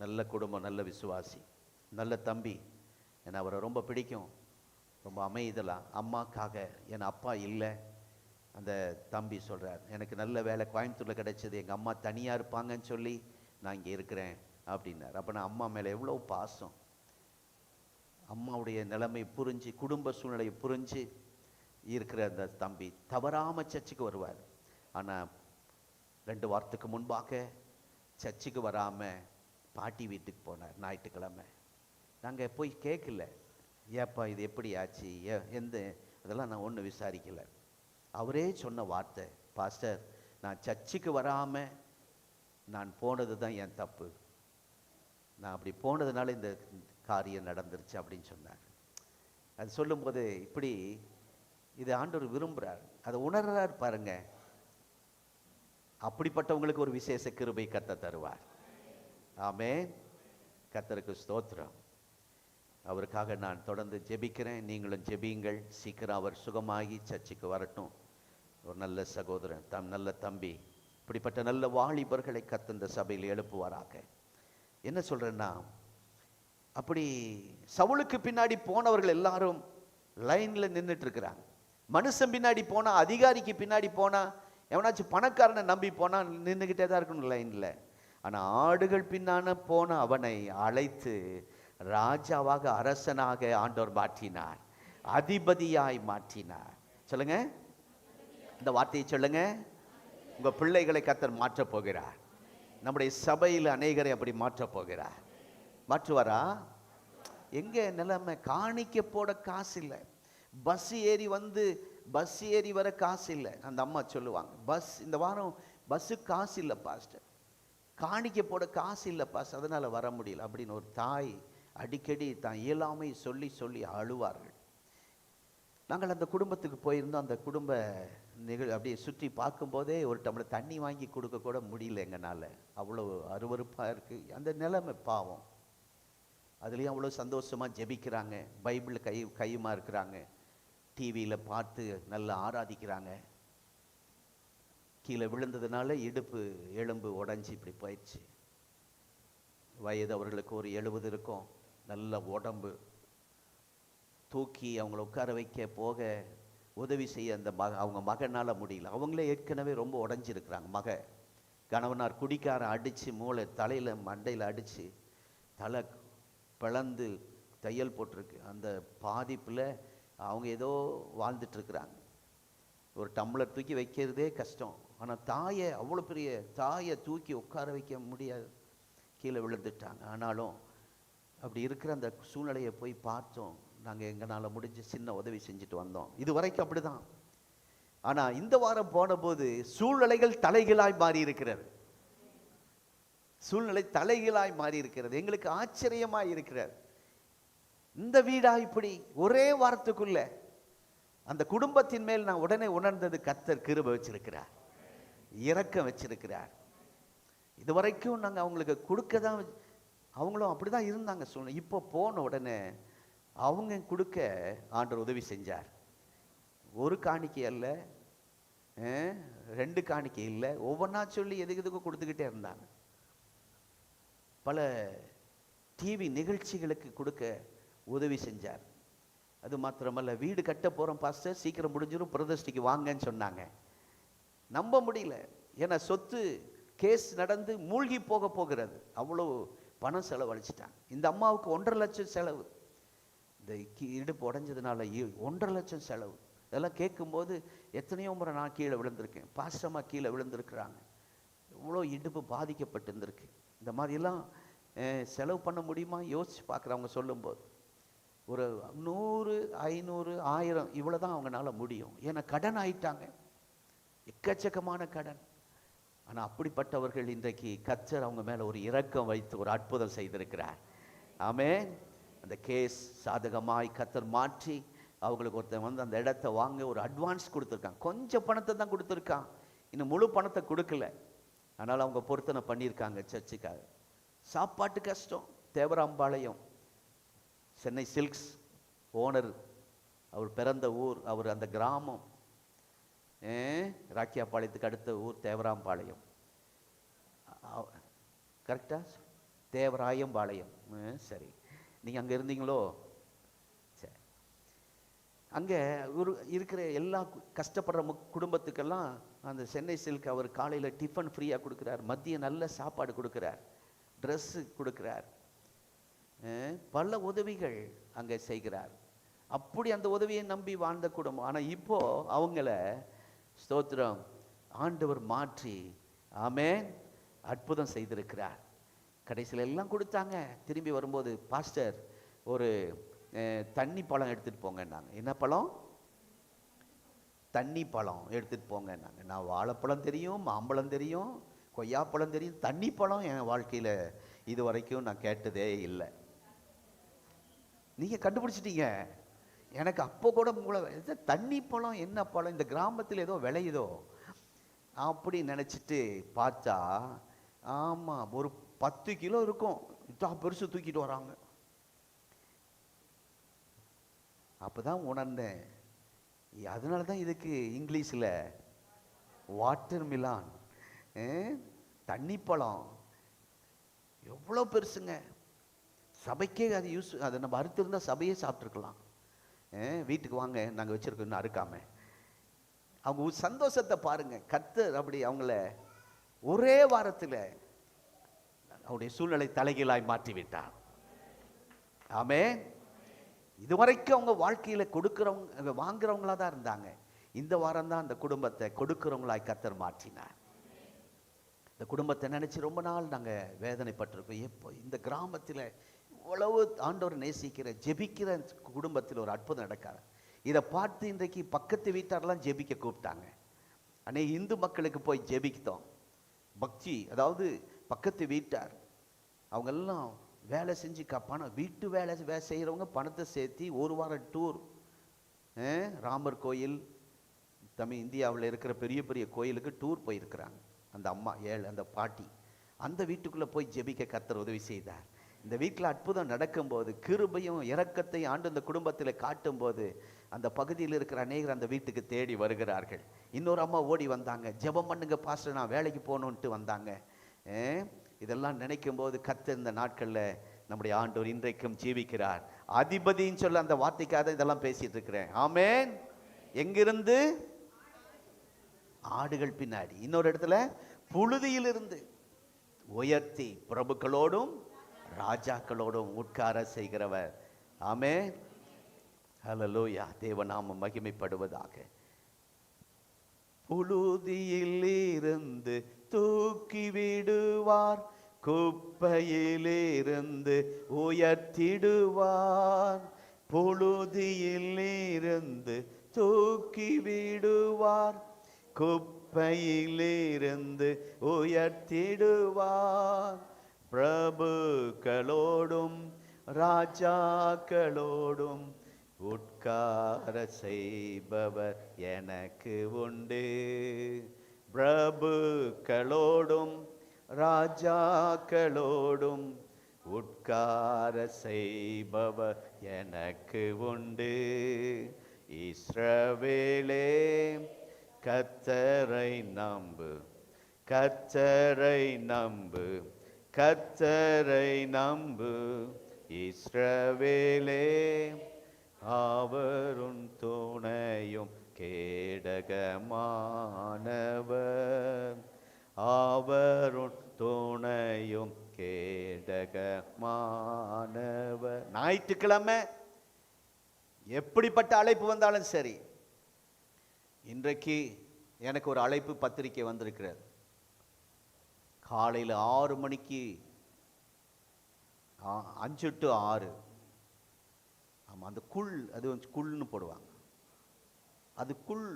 நல்ல குடும்பம், நல்ல விசுவாசி, நல்ல தம்பி. எனக்கு அவரை ரொம்ப பிடிக்கும். ரொம்ப அமைதலாக அம்மாக்காக, என் அப்பா இல்லை. அந்த தம்பி சொல்கிறார், எனக்கு நல்ல வேலை கோயம்புத்தூரில் கிடைச்சது, எங்கள் அம்மா தனியாக இருப்பாங்கன்னு சொல்லி நான் இங்கே இருக்கிறேன் அப்படின்னார். அப்போ நான் அம்மா மேலே எவ்வளோ பாசம். அம்மாவுடைய நிலைமை புரிஞ்சு, குடும்ப சூழ்நிலையை புரிஞ்சு இருக்கிற அந்த தம்பி தவறாமல் சர்ச்சுக்கு வருவார். ஆனால் 2 வாரத்துக்கு முன்பாக சர்ச்சுக்கு வராமல் பாட்டி வீட்டுக்கு போனார் ஞாயிற்றுக்கிழமை. நாங்கள் போய் கேட்கல, ஏப்பா இது எப்படி ஆச்சு, அதெல்லாம் நான் ஒன்றும் விசாரிக்கலை. அவரே சொன்ன வார்த்தை, பாஸ்டர் நான் சர்ச்சுக்கு வராமல் நான் போனது தான் என் தப்பு, நான் அப்படி போனதுனால இந்த காரியம் நடந்துருச்சு அப்படின்னு சொன்னார். அது சொல்லும்போது இப்படி இது ஆண்டவர் விரும்புகிறார், அதை உணர்றார் பாருங்க. அப்படிப்பட்டவங்களுக்கு ஒரு விசேஷ கிருபை கர்த்தர் தருவார். ஆமென். கர்த்தருக்கு ஸ்தோத்திரம். அவருக்காக நான் தொடர்ந்து ஜெபிக்கிறேன், நீங்களும் ஜெபியுங்கள். சீக்கிரம் அவர் சுகமாகி சர்ச்சுக்கு வரட்டும். ஒரு நல்ல சகோதரன், நல்ல தம்பி, இப்படிப்பட்ட நல்ல வாலிபர்களை கர்த்தர் இந்த சபையில் எழுப்புவாராக. என்ன சொல்றேன்னா, அப்படி சவுலுக்கு பின்னாடி போனவர்கள் எல்லாரும் லைன்ல நின்றுட்டு இருக்கிறாங்க. மனுஷன் பின்னாடி போனா, அதிகாரிக்கு பின்னாடி போனா, எவனாச்சும் பணக்காரனை நம்பி போனா நின்றுகிட்டே தான் இருக்கணும் லைன்ல. ஆனா ஆடுகள் பின்னான போன அவனை அழைத்து ராஜாவாக, அரசனாக ஆண்டவர் மாற்றினார், அதிபதியாய் மாற்றினார். சொல்லுங்க, இந்த வார்த்தையை சொல்லுங்க. உங்க பிள்ளைகளை கர்த்தர் மாற்றப் போகிறார். நம்முடைய சபையில் அநேகரை அப்படி மாற்றப் போகிறார். மாற்றுவாரா? எங்க நிலைமை, காணிக்க போட காசு இல்லை, பஸ் ஏறி வர காசு இல்லை. அந்த அம்மா சொல்லுவாங்க, இந்த வாரம் பஸ்ஸுக்கு காசு இல்லை பாஸ்டர், காணிக்க போட காசு இல்லை பாஸ்டர், அதனால வர முடியல அப்படின்னு ஒரு தாய் அடிக்கடி தான் இயலாமை சொல்லி சொல்லி அழுவார்கள். நாங்கள் அந்த குடும்பத்துக்கு போயிருந்தோம். அந்த குடும்ப அப்படியே சுற்றி பார்க்கும்போதே ஒரு டம்ளர் தண்ணி வாங்கி கொடுக்க கூட முடியல எங்கனால. அவ்வளோ அருவருப்பாக இருக்குது அந்த நிலைமை. பாவம். அதுலேயும் அவ்வளோ சந்தோஷமாக ஜெபிக்கிறாங்க, பைபிளில் கையுமா இருக்கிறாங்க, டிவியில் பார்த்து நல்லா ஆராதிக்கிறாங்க. கீழே விழுந்ததுனால இடுப்பு எலும்பு உடஞ்சி இப்படி போயிடுச்சு. வயது அவர்களுக்கு ஒரு 70 இருக்கும். நல்ல உடம்பு. தூக்கி அவங்கள உட்கார வைக்க போக உதவி செய்ய அவங்க மகனால் முடியல. அவங்களே ஏற்கனவே ரொம்ப உடஞ்சிருக்கிறாங்க. கணவனார் குடிக்காரன் அடித்து மூளை தலையில் மண்டையில் அடித்து தலை பிளந்து தையல் போட்டிருக்கு. அந்த பாதிப்பில் அவங்க ஏதோ வாழ்ந்துட்டுருக்குறாங்க. ஒரு டம்ளர் தூக்கி வைக்கிறதே கஷ்டம். ஆனால் தாயை, அவ்வளோ பெரிய தாயை தூக்கி உட்கார வைக்க முடியாது, கீழே விழுந்துட்டாங்க. ஆனாலும் அப்படி இருக்கிற அந்த சூழ்நிலையை போய் பார்த்தோம். நாங்கள் எங்களால் முடிஞ்ச சின்ன உதவி செஞ்சுட்டு வந்தோம். இது வரைக்கும் அப்படி தான். ஆனால் இந்த வாரம் போன போது சூழ்நிலைகள் தலைகளாய் மாறி இருக்கிறது. சூழ்நிலை தலைகளாய் மாறி இருக்கிறது. எங்களுக்கு ஆச்சரியமாய் இருக்கிறது. இந்த வீடா இப்படி ஒரே வாரத்துக்குள்ள அந்த குடும்பத்தின் மேல் நான் உடனே உணர்ந்தது, கர்த்தர் கிருபை வச்சிருக்கிறார், இரக்கம் வச்சிருக்கிறார். இதுவரைக்கும் நாங்கள் அவங்களுக்கு கொடுக்க தான், அவங்களும் அப்படி தான் இருந்தாங்க சூழ்நிலை. இப்போ போன உடனே அவங்க கொடுக்க ஆண்டவர் உதவி செஞ்சார். ஒரு காணிக்கை அல்ல, 2 காணிக்கை இல்லை, ஒவ்வொன்றா சொல்லி எதுக்கும் கொடுத்துக்கிட்டே இருந்தாங்க. பல டிவி நிகழ்ச்சிகளுக்கு கொடுக்க உதவி செஞ்சார். அது மாத்திரமல்ல, வீடு கட்ட போகிறோம் பாஸ்டர், சீக்கிரம் முடிஞ்சிடும், பிரதிஷ்டைக்கு வாங்கன்னு சொன்னாங்க. நம்ப முடியல. ஏன்னா சொத்து கேஸ் நடந்து மூழ்கி போகிறது. அவ்வளோ பணம் செலவழிச்சிட்டாங்க. இந்த அம்மாவுக்கு 1.5 லட்சம் செலவு. இந்த இடுப்பு உடஞ்சதுனால 1.5 லட்சம் செலவு. இதெல்லாம் கேட்கும்போது எத்தனையோ முறை நான் கீழே விழுந்திருக்கேன், பாஸ்டமாக கீழே விழுந்திருக்கிறாங்க. இவ்வளோ இடுப்பு பாதிக்கப்பட்டு இருந்திருக்கு. இந்த மாதிரியெல்லாம் செலவு பண்ண முடியுமா யோசிச்சு பார்க்குறவங்க சொல்லும்போது, ஒரு 100, 500, 1000 இவ்வளோ தான் அவங்களால முடியும். ஏன்னா கடன் ஆயிட்டாங்க, எக்கச்சக்கமான கடன். ஆனால் அப்படிப்பட்டவர்கள் இன்றைக்கு கர்த்தர் அவங்க மேலே ஒரு இரக்கம் வைத்து ஒரு அற்புதம் செய்திருக்கிறார். ஆமென். அந்த கேஸ் சாதகமாய் கர்த்தர் மாற்றி அவங்களுக்கு ஒருத்தன் அந்த இடத்த வாங்க ஒரு அட்வான்ஸ் கொடுத்துருக்கான். கொஞ்சம் பணத்தை தான் கொடுத்துருக்கான். இன்னும் முழு பணத்தை கொடுக்கல, ஆனால் அவங்க பொருத்தனை பண்ணியிருக்காங்க சர்ச்சுக்காக. சாப்பாட்டு கஷ்டம். தேவராம்பாளையம் சென்னை சில்க்ஸ் ஓனர், அவர் பிறந்த ஊர், அவர் அந்த கிராமம் ராக்கியாபாளையத்துக்கு அடுத்த ஊர் தேவராம்பாளையம். கரெக்டா? தேவராயம்பாளையம். சரி, நீங்கள் அங்கே இருந்தீங்களோ? சரி. அங்கே ஒரு இருக்கிற எல்லா கஷ்டப்படுற குடும்பத்துக்கெல்லாம் அந்த சென்னை சில்க் அவர் காலையில் டிஃபன் ஃப்ரீயாக கொடுக்குறார், மதியம் நல்ல சாப்பாடு கொடுக்குறார், ட்ரெஸ்ஸு கொடுக்குறார், பல உதவிகள் அங்கே செய்கிறார். அப்படி அந்த உதவியை நம்பி வாழ்ந்த குடும்பம். ஆனால் இப்போ அவங்கள ஸ்தோத்திரம் ஆண்டவர் மாற்றி ஆமென் அற்புதம் செய்திருக்கிறார். கடைசியில் எல்லாம் கொடுத்தாங்க. திரும்பி வரும்போது பாஸ்டர் ஒரு தண்ணி பழம் எடுத்துகிட்டு போங்கன்னாங்க. என்ன பழம்? தண்ணி பழம் எடுத்துகிட்டு போங்கன்னாங்க. நான் வாழைப்பழம் தெரியும், மாம்பழம் தெரியும், கொய்யாப்பழம் தெரியும், தண்ணி பழம் என் வாழ்க்கையில் இது வரைக்கும் நான் கேட்டதே இல்லை. நீங்கள் கண்டுபிடிச்சிட்டீங்க. எனக்கு அப்போ கூட உங்களை தண்ணி பழம் என்ன பழம், இந்த கிராமத்தில் ஏதோ விளையுதோ அப்படி நினச்சிட்டு பார்த்தா, ஆமாம் ஒரு 10 கிலோ இருக்கும், இதான் பெருசு தூக்கிட்டு வராங்க. அப்போ தான் உணர்ந்தேன், அதனால தான் இதுக்கு இங்கிலீஷில் வாட்டர் மிலான், தண்ணி பழம் எவ்வளோ பெருசுங்க. சபைக்கே அது யூஸ், அதை நம்ம அறுத்திருந்தால் சபையே சாப்பிட்ருக்கலாம். வீட்டுக்கு வாங்க, நாங்கள் வச்சுருக்கோம் இன்னும் அறுக்காம. அவங்க சந்தோஷத்தை பாருங்க. கர்த்தர் அப்படி அவங்கள ஒரே வாரத்தில் அவருடைய சூழ்நிலை தலைகீழாய் மாற்றி விட்டார். ஆமென். இதுவரைக்கும் அவங்க வாழ்க்கையில் கொடுக்குறவங்க வாங்குறவங்களா தான் இருந்தாங்க. இந்த வாரம் தான் அந்த குடும்பத்தை கொடுக்குறவங்களாய் கர்த்தர் மாற்றினார். இந்த குடும்பத்தை நினச்சி ரொம்ப நாள் நாங்கள் வேதனைப்பட்டிருக்கோம். எப்போ இந்த கிராமத்தில் இவ்வளவு ஆண்டவர் நேசிக்கிற ஜெபிக்கிற குடும்பத்தில் ஒரு அற்புதம் நடக்காது. இதை பார்த்து இன்றைக்கு பக்கத்து வீட்டாரெல்லாம் ஜெபிக்க கூப்பிட்டாங்க. அன்னைக்கு இந்து மக்களுக்கு போய் ஜெபிக்கிட்டோம். பக்தி, அதாவது பக்கத்து வீட்டார் அவங்கெல்லாம் வேலை செஞ்சு பணம், வீட்டு வேலை செய்கிறவங்க பணத்தை சேர்த்தி ஒரு வாரம் டூர், ராமர் கோயில், இந்தியாவில் இருக்கிற பெரிய பெரிய கோயிலுக்கு டூர் போயிருக்கிறாங்க. அந்த அம்மா அந்த பாட்டி அந்த வீட்டுக்குள்ளே போய் ஜெபிக்க கர்த்தர் உதவி செய்தார். இந்த வீட்டில் அற்புதம் நடக்கும்போது, கிருபையும் இரக்கத்தையும் ஆண்டு இந்த குடும்பத்தில் காட்டும்போது, அந்த பகுதியில் இருக்கிற அநேகர் அந்த வீட்டுக்கு தேடி வருகிறார்கள். இன்னொரு அம்மா ஓடி வந்தாங்க, ஜெபம் பண்ணுங்க பாஸ்டர், நான் வேலைக்கு போகணுன்ட்டு வந்தாங்க. இதெல்லாம் நினைக்கும் போது கர்த்தர் இந்த நாட்களில் நம்முடைய ஆண்டவர் இன்றைக்கும் ஜீவிக்கிறார். அதிபதின்னு சொல்ல அந்த வார்த்தைக்காக இதெல்லாம் பேசிட்டு இருக்கிறேன். ஆமென். எங்கிருந்து? ஆடுகள் பின்னாடி. இன்னொரு இடத்துல புழுதியிலிருந்து உயர்த்தி பிரபுக்களோடும் ராஜாக்களோடும் உட்கார செய்கிறவர். ஆமென். ஹல்லேலூயா. தேவநாமம் மகிமைப்படுவதாக. புழுதியில் இருந்து தூக்கி விடுவார், குப்பையிலிருந்து உயர்த்திடுவார். புழுதியில் இருந்து தூக்கி விடுவார், குப்பையிலிருந்து உயர்த்திடுவார். பிரபுக்களோடும் ராஜாக்களோடும் உட்கார செய்பவர் எனக்கு உண்டு. பிரபுக்களோடும் ராஜாக்களோடும் உட்கார செய்பவர் எனக்கு உண்டு. இஸ்ரவேலே கர்த்தரை நம்பு, கர்த்தரை நம்பு, கர்த்தரை நம்பு. இஸ்ரவேலே அவருன் துணையும் கேடகமானவர், அவருன் துணையும் கேடகமானவர். ஞாயிற்றுக்கிழமை எப்படிப்பட்ட அழைப்பு வந்தாலும் சரி, இன்றைக்கு எனக்கு ஒரு அழைப்பு பத்திரிக்கை வந்திருக்கிறது. காலையில் 6 மணிக்கு 5 to 6. ஆமாம், அந்த குள், அது குள்னு போடுவாங்க. அது குள்.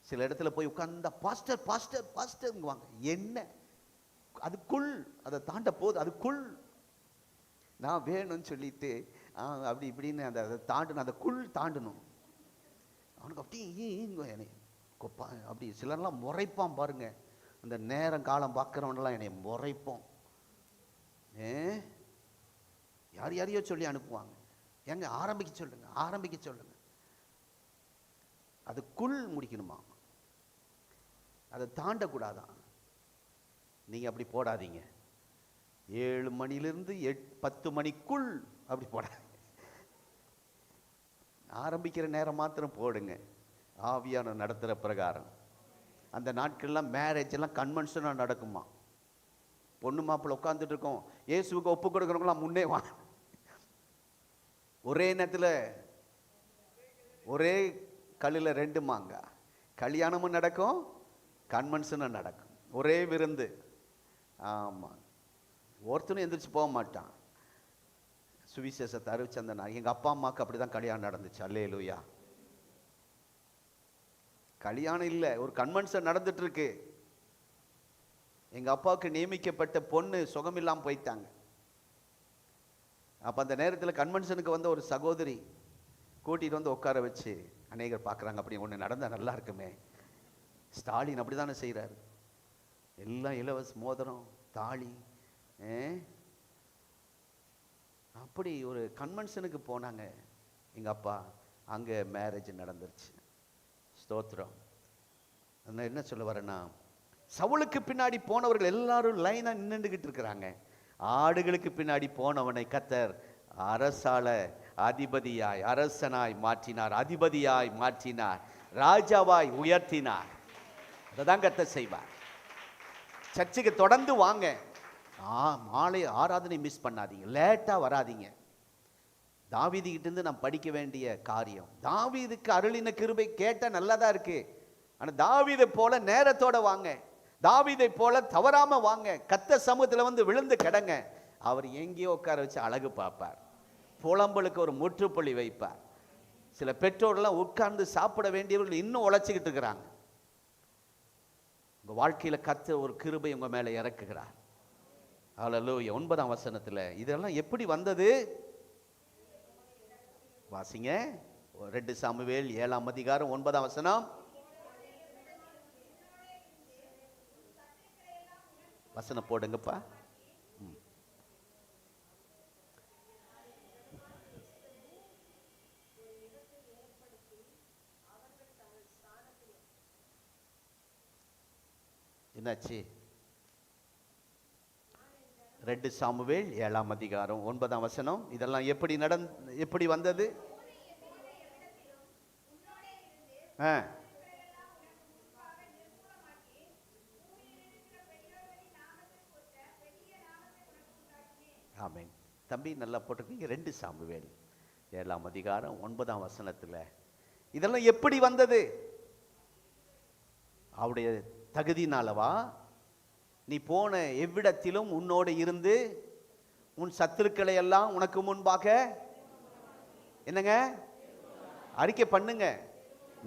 சில இடத்துல போய் உட்கார்ந்தா பாஸ்டர் பாஸ்டர் பாஸ்டர்ங்குவாங்க. என்ன அது குள், அதை தாண்ட போகுது, அது குள். நான் வேணும்னு சொல்லிட்டு அப்படி இப்படின்னு அதை தாண்டணும், அந்த குள் தாண்டணும். அவனுக்கு அப்படி என்னை அப்படி சிலர்லாம் முறைப்பான் பாருங்க. அந்த நேரம் காலம் பார்க்குறவனெல்லாம் என்னை முறைப்போம். யார் யாரையோ சொல்லி அனுப்புவாங்க. எங்க ஆரம்பிக்க சொல்லுங்க, ஆரம்பிக்க சொல்லுங்க. அதுக்குள் முடிக்கணுமா, அதை தாண்டக்கூடாதான். நீங்க அப்படி போடாதீங்க. 7 மணிலிருந்து 10 மணிக்குள் அப்படி போடாதீங்க. ஆரம்பிக்கிற நேரம் மாத்திரம் போடுங்க, ஆவியான நடத்துகிற பிரகாரம். அந்த நாட்கள்லாம் மேரேஜ் எல்லாம் கன்வென்ஷனாக நடக்குமா. பொண்ணு மாப்பிள்ளை உட்காந்துட்டு இருக்கோம், இயேசுவுக்கு ஒப்பு கொடுக்குறவங்களாம் முன்னே வா. ஒரே நேரத்தில் ஒரே கல்லில் 2 மாங்காய். கல்யாணமும் நடக்கும், கன்வென்ஷனும் நடக்கும், ஒரே விருந்து. ஆமாம், ஒருத்தனும் எந்திரிச்சு போக மாட்டான். சுவிசேஷத்தை அறிவிச்சு அந்த நாள் எங்கள் அப்பா அம்மாவுக்கு அப்படி தான் கல்யாணம் நடந்துச்சு. அல்லேலூயா. கல்யாணம் இல்லை, ஒரு கன்வென்ஷன் நடந்துட்டு இருக்கு. எங்கள் அப்பாவுக்கு நியமிக்கப்பட்ட பொண்ணு சுகமில்லாமல் போயிட்டாங்க. அப்போ அந்த நேரத்தில் கன்வென்ஷனுக்கு வந்த ஒரு சகோதரி கூட்டிகிட்டு வந்து உட்கார வச்சு அநேகர் பார்க்குறாங்க, அப்படி ஒன்று நடந்தால் நல்லா இருக்குமே. ஸ்டாலின் அப்படி தானே செய்கிறாரு. எல்லாம் இலவச மோதிரம், தாலி. அப்படி ஒரு கன்வென்ஷனுக்கு போனாங்க எங்கள் அப்பா. அங்கே மேரேஜ் நடந்துருச்சு. ஸ்தோத்திரம். நான் என்ன சொல்ல வரேன்னா, சவுலுக்கு பின்னாடி போனவர்கள் எல்லாரும் லைனா நின்றுகிட்டு இருக்கிறாங்க. ஆடுகளுக்கு பின்னாடி போனவனை கர்த்தர் அரசால அதிபதியாய், அரசனாய் மாற்றினார், அதிபதியாய் மாற்றினார், ராஜாவாய் உயர்த்தினார். அதான் கர்த்தர் செய்வார். சர்ச்சுக்கு தொடர்ந்து வாங்க. மாலை ஆராதனை மிஸ் பண்ணாதீங்க, லேட்டா வராதீங்க. தாவீதுகிட்ட இருந்து நாம் படிக்க வேண்டிய காரியம். தாவீதுக்கு அருளின கிருபை கேட்ட நல்லதா இருக்கு. ஆனா தாவீதை போல நேரத்தோட வாங்க, தாவீதை போல தவறாம வாங்க. கர்த்தர் சமூகத்துல வந்து விழுந்து கிடங்க. அவர் எங்கேயோ உட்கார வச்சு அழகு பார்ப்பார், புலம்பலுக்கு ஒரு முற்றுப்புள்ளி வைப்பார். சில பெற்றோர்லாம் உட்கார்ந்து சாப்பிட வேண்டியவர்கள் இன்னும் உழைச்சிக்கிட்டு இருக்கிறாங்க. உங்க வாழ்க்கையில கர்த்தர் ஒரு கிருபை உங்க மேல இறக்குகிறார். ஹல்லேலூயா. 9ஆம் வசனத்துல இதெல்லாம் எப்படி வந்தது வாசிங்க. 2 சாமுவேல் 7ஆம் அதிகாரம் 9ஆம் வசனம். வசனம் போடுங்கப்பா. என்னாச்சு? 2 சாமுவேல் 7ஆம் அதிகாரம் 9ஆம் வசனம். இதெல்லாம் எப்படி வந்தது? ஆமென். தம்பி நல்லா போட்டிருக்கீங்க. 2 சாமுவேல் 7ஆம் அதிகாரம் 9ஆம் வசனத்துல இதெல்லாம் எப்படி வந்தது? அவருடைய தகுதினாலவா? நீ போன எவ்விடத்திலும் உன்னோடு இருந்து உன் சத்துருக்களை எல்லாம் உனக்கு முன்பாக என்னங்க அறிக்கை பண்ணுங்க,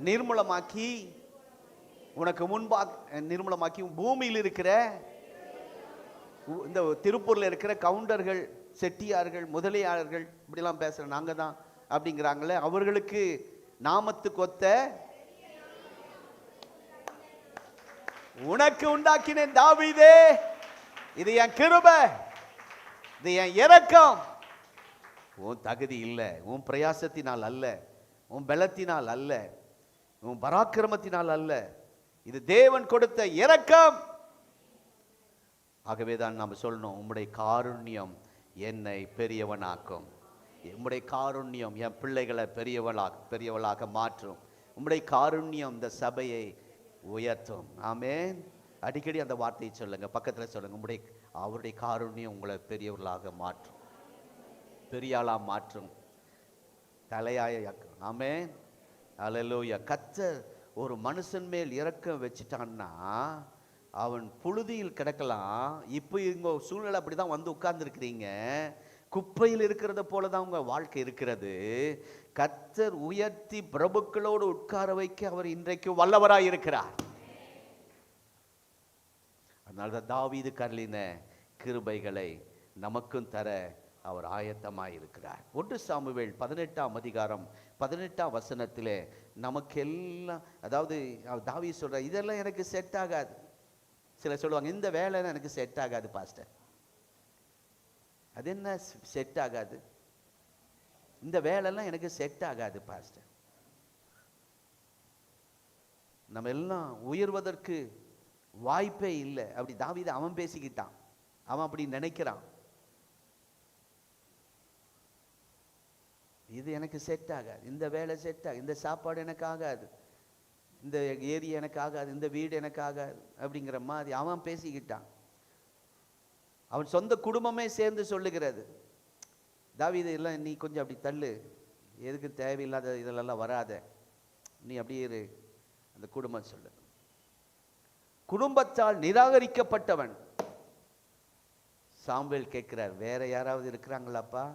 நிர்மூலமாக்கி உனக்கு முன்பாக நிர்மூலமாக்கி பூமியில் இருக்கிற இந்த திருப்பூர்ல இருக்கிற கவுண்டர்கள், செட்டியார்கள், முதலியாளர்கள் இப்படிலாம் பேசுற நாங்க தான் அப்படிங்கிறாங்களே, அவர்களுக்கு நாமத்துக்கு ஒத்த உனக்கு உண்டாக்கினேன் தாவீதே. இது என் கிருபை, இது என் இரக்கம். உன் தகுதி இல்லை, உன் பிரயாசத்தினால் அல்ல, உன் பலத்தினால் அல்ல, உன் பராக்கிரமத்தினால் அல்ல, இது தேவன் கொடுத்த இரக்கம். ஆகவே தான் நாம் சொல்லணும், உம்முடைய காருண்யம் என்னை பெரியவனாக்கும், உம்முடைய காருண்யம் என் பிள்ளைகளை பெரியவளாக மாற்றும், உம்முடைய காருண்யம் இந்த சபையை உயர்த்தும். ஆமென். அடிக்கடி அந்த வார்த்தையை சொல்லுங்க, பக்கத்தில் சொல்லுங்க. அவருடைய காருண்யம் உங்களை பெரியவர்களாக மாற்றும், பெரியாளா மாற்றும், தலையாயாக்கும். ஆமென். அல்லேலூயா. கர்த்தர் ஒரு மனுஷன் மேல் இரக்கம் வச்சுட்டான்னா அவன் புழுதியில் கிடக்கலாம். இப்போ இங்க சூழ்நிலை அப்படிதான் வந்து உட்கார்ந்துருக்கிறீங்க, குப்பையில் இருக்கிறத போலதான் உங்க வாழ்க்கை இருக்கிறது. கர்த்தர் உயர்த்தி பிரபுக்களோடு உட்கார வைக்க அவர் இன்றைக்கு வல்லவராய் இருக்கிறார். அதனால்தான் தாவீது அருளின கிருபைகளை நமக்கும் தர அவர் ஆயத்தமாயிருக்கிறார். 1 சாமுவேல் 18ஆம் அதிகாரம் 18ஆம் வசனத்திலே நமக்கெல்லாம், அதாவது தாவீது சொல்றார், இதெல்லாம் எனக்கு செட் ஆகாது. சிலர் சொல்லுவாங்க, இந்த வேலை எனக்கு செட் ஆகாது பாஸ்டர். அது என்ன செட் ஆகாது? இந்த வேலைலாம் எனக்கு செட் ஆகாது பாஸ்டர். நம்ம எல்லாம் உயர்வதற்கு வாய்ப்பே இல்லை. அப்படி தாவீது அவன் பேசிக்கிட்டான், அவன் அப்படி நினைக்கிறான். இது எனக்கு செட் ஆகாது, இந்த வேலை செட் ஆகாது, இந்த சாப்பாடு எனக்கு ஆகாது, இந்த ஏரியா எனக்கு ஆகாது, இந்த வீடு எனக்கு ஆகாது அப்படிங்கிற மாதிரி அவன் பேசிக்கிட்டான். அவன் சொந்த குடும்பமே சேர்ந்து சொல்லுகிறது, தாவீது எல்லாம் நீ கொஞ்சம் அப்படி தள்ளு, எதுக்கு தேவையில்லாத இதெல்லாம் வராத, நீ அப்படியே இரு. அந்த குடும்பம் சொல்லு. குடும்பத்தால் நிராகரிக்கப்பட்டவன். சாமுவேல் கேட்கிறார், வேற யாராவது இருக்கிறாங்களாப்பா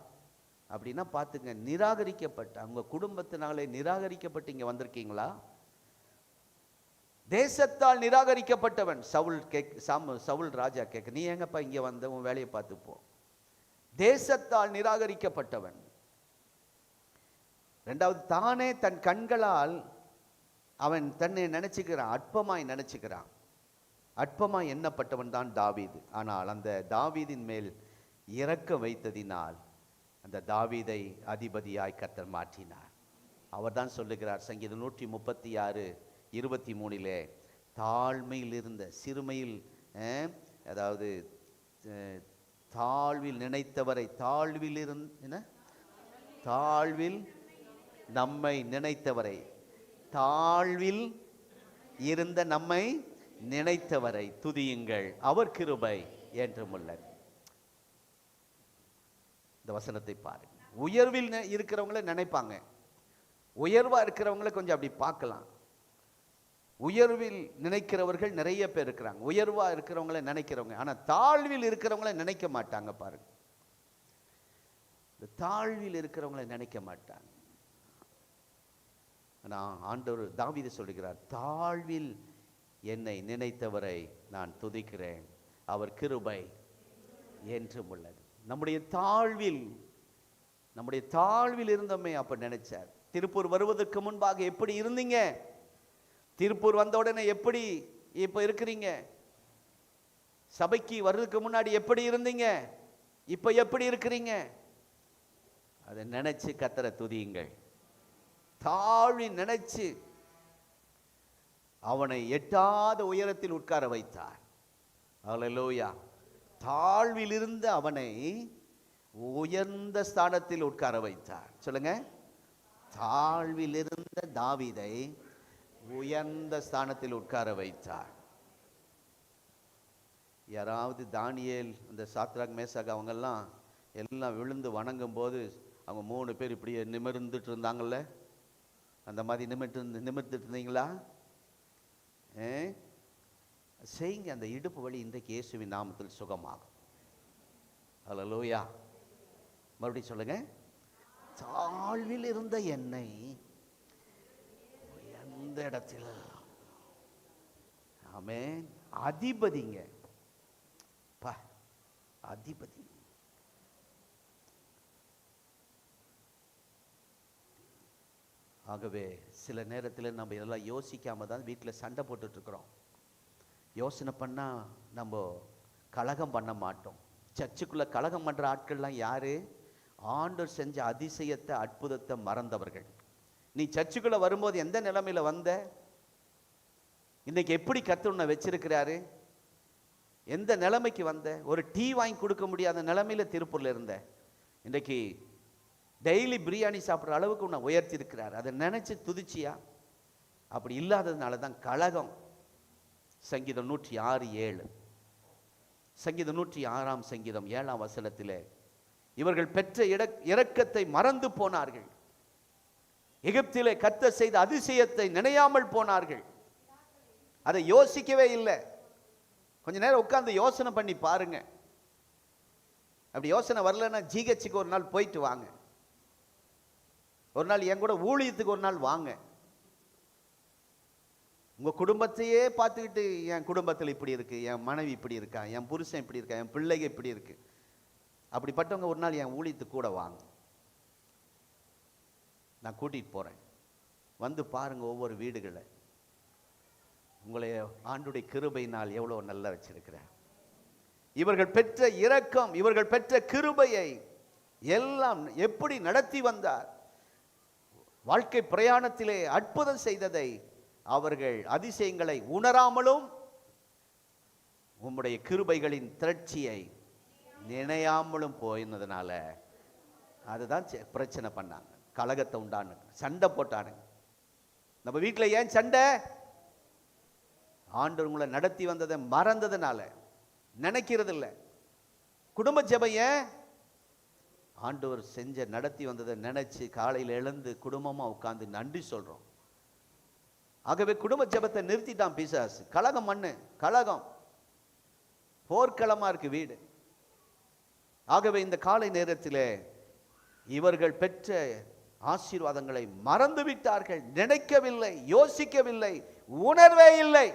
அப்படின்னா பார்த்துங்க, நிராகரிக்கப்பட்ட, அவங்க குடும்பத்தினாலே நிராகரிக்கப்பட்டு இங்க வந்திருக்கீங்களா? தேசத்தால் நிராகரிக்கப்பட்டவன். சவுல் ராஜா கேட்க, நீ எங்கப்பா இங்க வந்த, உன் வேலையை பார்த்து போ. தேசத்தால் நிராகரிக்கப்பட்டவன். இரண்டாவது, தானே தன் கண்களால் அவன் தன்னை நினைச்சுக்கிறான், அற்பமாய் நினைச்சுக்கிறான். அற்பமாய் எண்ணப்பட்டவன் தான் தாவீது. ஆனால் அந்த தாவீதின் மேல் இறக்க வைத்ததினால் அந்த தாவீதை அதிபதியாய் கர்த்தர் மாற்றினார். அவர் தான் சொல்லுகிறார் சங்கீதம் 136:23, தாழ்மையில் இருந்த, சிறுமையில், அதாவது தாழ்வில் நினைத்தவரை, தாழ்வில் நம்மை நினைத்தவரை, தாழ்வில் இருந்த நம்மை நினைத்தவரை துதியுங்கள், அவர் கிருபை என்றும் உள்ளது. இந்த வசனத்தை பாருங்க. உயர்வில் இருக்கிறவங்கள நினைப்பாங்க, உயர்வா இருக்கிறவங்கள கொஞ்சம் அப்படி பார்க்கலாம். உயர்வில் நினைக்கிறவர்கள் நிறைய பேர் இருக்கிறாங்க, உயர்வா இருக்கிறவங்கள நினைக்கிறவங்க. ஆனா தாழ்வில் இருக்கிறவங்கள நினைக்க மாட்டாங்க. பாருங்க, இந்த தாழ்வில் இருக்கிறவங்கள நினைக்க மாட்டாங்க. ஆனா ஆண்டவர், தாவீது சொல்லுகிறார், தாழ்வில் என்னை நினைத்தவரை நான் துதிக்கிறேன், அவர் கிருபை என்றும் உள்ளது. நம்முடைய தாழ்வில் இருந்தோமே அப்ப நினைச்சார். திருப்பூர் வருவதற்கு முன்பாக எப்படி இருந்தீங்க? திருப்பூர் வந்த உடனே எப்படி இப்ப இருக்கிறீங்க? சபைக்கு வர்றதுக்கு முன்னாடி எப்படி இருந்தீங்க? இப்ப எப்படி இருக்கிறீங்க? அதை நினைச்சு கர்த்தரை துதியுங்கள். தாழ்வி நினைச்சு அவனை எட்டாத உயரத்தில் உட்கார வைத்தார். அல்லேலூயா. தாழ்வில் இருந்த அவனை உயர்ந்த ஸ்தானத்தில் உட்கார வைத்தார். சொல்லுங்க, தாழ்வில் இருந்த தாவீதை உயர்ந்த ஸ்தானத்தில் உட்கார வைத்தார். யாராவது தானியேல், இந்த சாத்ராக், மேசாக் அவங்கெல்லாம் எல்லாம் விழுந்து வணங்கும் போது அவங்க 3 பேர் இப்படியே நிமிர்ந்துட்டு இருந்தாங்கல்ல, அந்த மாதிரி நிமிர்ந்துட்டு இருந்தீங்களா? செய்யுங்க. அந்த இடுப்பு வலி இன்றைக்கு இயேசுவின் நாமத்தில் சுகமாகும். அல்லேலூயா. மறுபடியும் சொல்லுங்க, தாழ்வில் இருந்த என்னை உயர்ந்த இடத்தில். ஆமென். அதிபதிங்க, அதிபதி. ஆகவே சில நேரத்தில் நம்ம இதெல்லாம் யோசிக்காம தான் வீட்டில் சண்டை போட்டுட்டு இருக்கிறோம். யோசனை பண்ணா நம்ம கலகம் பண்ண மாட்டோம். சர்ச்சுக்குள்ள கலகம் பண்ற ஆட்கள்லாம் யாரு? ஆண்டவர் செஞ்ச அதிசயத்தை, அற்புதத்தை மறந்தவர்கள். நீ சர்ச்சுக்குள்ள வரும்போது எந்த நிலைமையில வந்த? இன்னைக்கு எப்படி கர்த்தர் உன்னை வச்சிருக்கிறாரு? எந்த நிலைமைக்கு வந்த? ஒரு டீ வாங்கி கொடுக்க முடியாத நிலைமையில திருப்பூர்ல இருந்த. இன்றைக்கு டெய்லி பிரியாணி சாப்பிட்ற அளவுக்கு உன்னை உயர்த்தி இருக்கிறார். அதை நினைச்சு துதிச்சியா? அப்படி இல்லாததுனால தான் கலகம். சங்கீதம் 106:7, சங்கீதம் 106ஆம் சங்கீதம் 7ஆம் வசனத்திலே, இவர்கள் பெற்ற இரக்கத்தை மறந்து போனார்கள், எகிப்திலே கர்த்தர் செய்த அதிசயத்தை நினையாமல் போனார்கள். அதை யோசிக்கவே இல்லை. கொஞ்ச நேரம் உட்கார்ந்து யோசனை பண்ணி பாருங்க. அப்படி யோசனை வரலன்னா ஜிஹெச்சுக்கு ஒரு நாள் போயிட்டு வாங்க. ஒரு நாள் என் கூட ஊழியத்துக்கு ஒரு நாள் வாங்க. உங்க குடும்பத்தையே பார்த்துக்கிட்டு, என் குடும்பத்தில் இப்படி இருக்கு, என் மனைவி இப்படி இருக்கா, என் புருஷன் இப்படி இருக்கா, என் பிள்ளைங்க இப்படி இருக்கு, அப்படிப்பட்டவங்க ஒரு நாள் என் ஊழியத்துக்கு கூட வாங்க, நான் கூட்டிகிட்டு போகிறேன். வந்து பாருங்கள் ஒவ்வொரு வீடுகளை. உங்களை ஆண்டுடைய கிருபையினால் எவ்வளோ நல்லா வச்சிருக்கிறேன். இவர்கள் பெற்ற இரக்கம், இவர்கள் பெற்ற கிருபையை எல்லாம் எப்படி நடத்தி வந்தார். வாழ்க்கை பிரயாணத்திலே அற்புதம் செய்ததை அவர்கள் அதிசயங்களை உணராமலும் உம்முடைய கிருபைகளின் திரட்சியை நினையாமலும் போயிருந்ததுனால அதுதான் பிரச்சனை பண்ணாங்க, கலகத்தை உண்டானு, சண்டை போட்டானுங்க. நம்ம வீட்டில் ஏன் சண்டை? ஆண்டவர் உங்களை நடத்தி வந்ததை மறந்ததுனால, நினைக்கிறது இல்லை. குடும்ப ஜெபம் ஏன்? ஆண்டவர் செஞ்ச நடத்தி வந்ததை நினைச்சு காலையில் எழுந்து குடும்பமா உட்கார்ந்து நன்றி சொல்றோம். ஆகவே குடும்ப ஜெபத்தை நிறுத்திட்டான் பிசாசு. கலகம் மண்ணு, கலகம் போர்க்களமா இருக்கு வீடு. ஆகவே இந்த காலை நேரத்தில் இவர்கள் பெற்ற ஆசீர்வாதங்களை மறந்து விட்டார்கள், நினைக்கவில்லை, யோசிக்கவில்லை, உணர்வே இல்லை.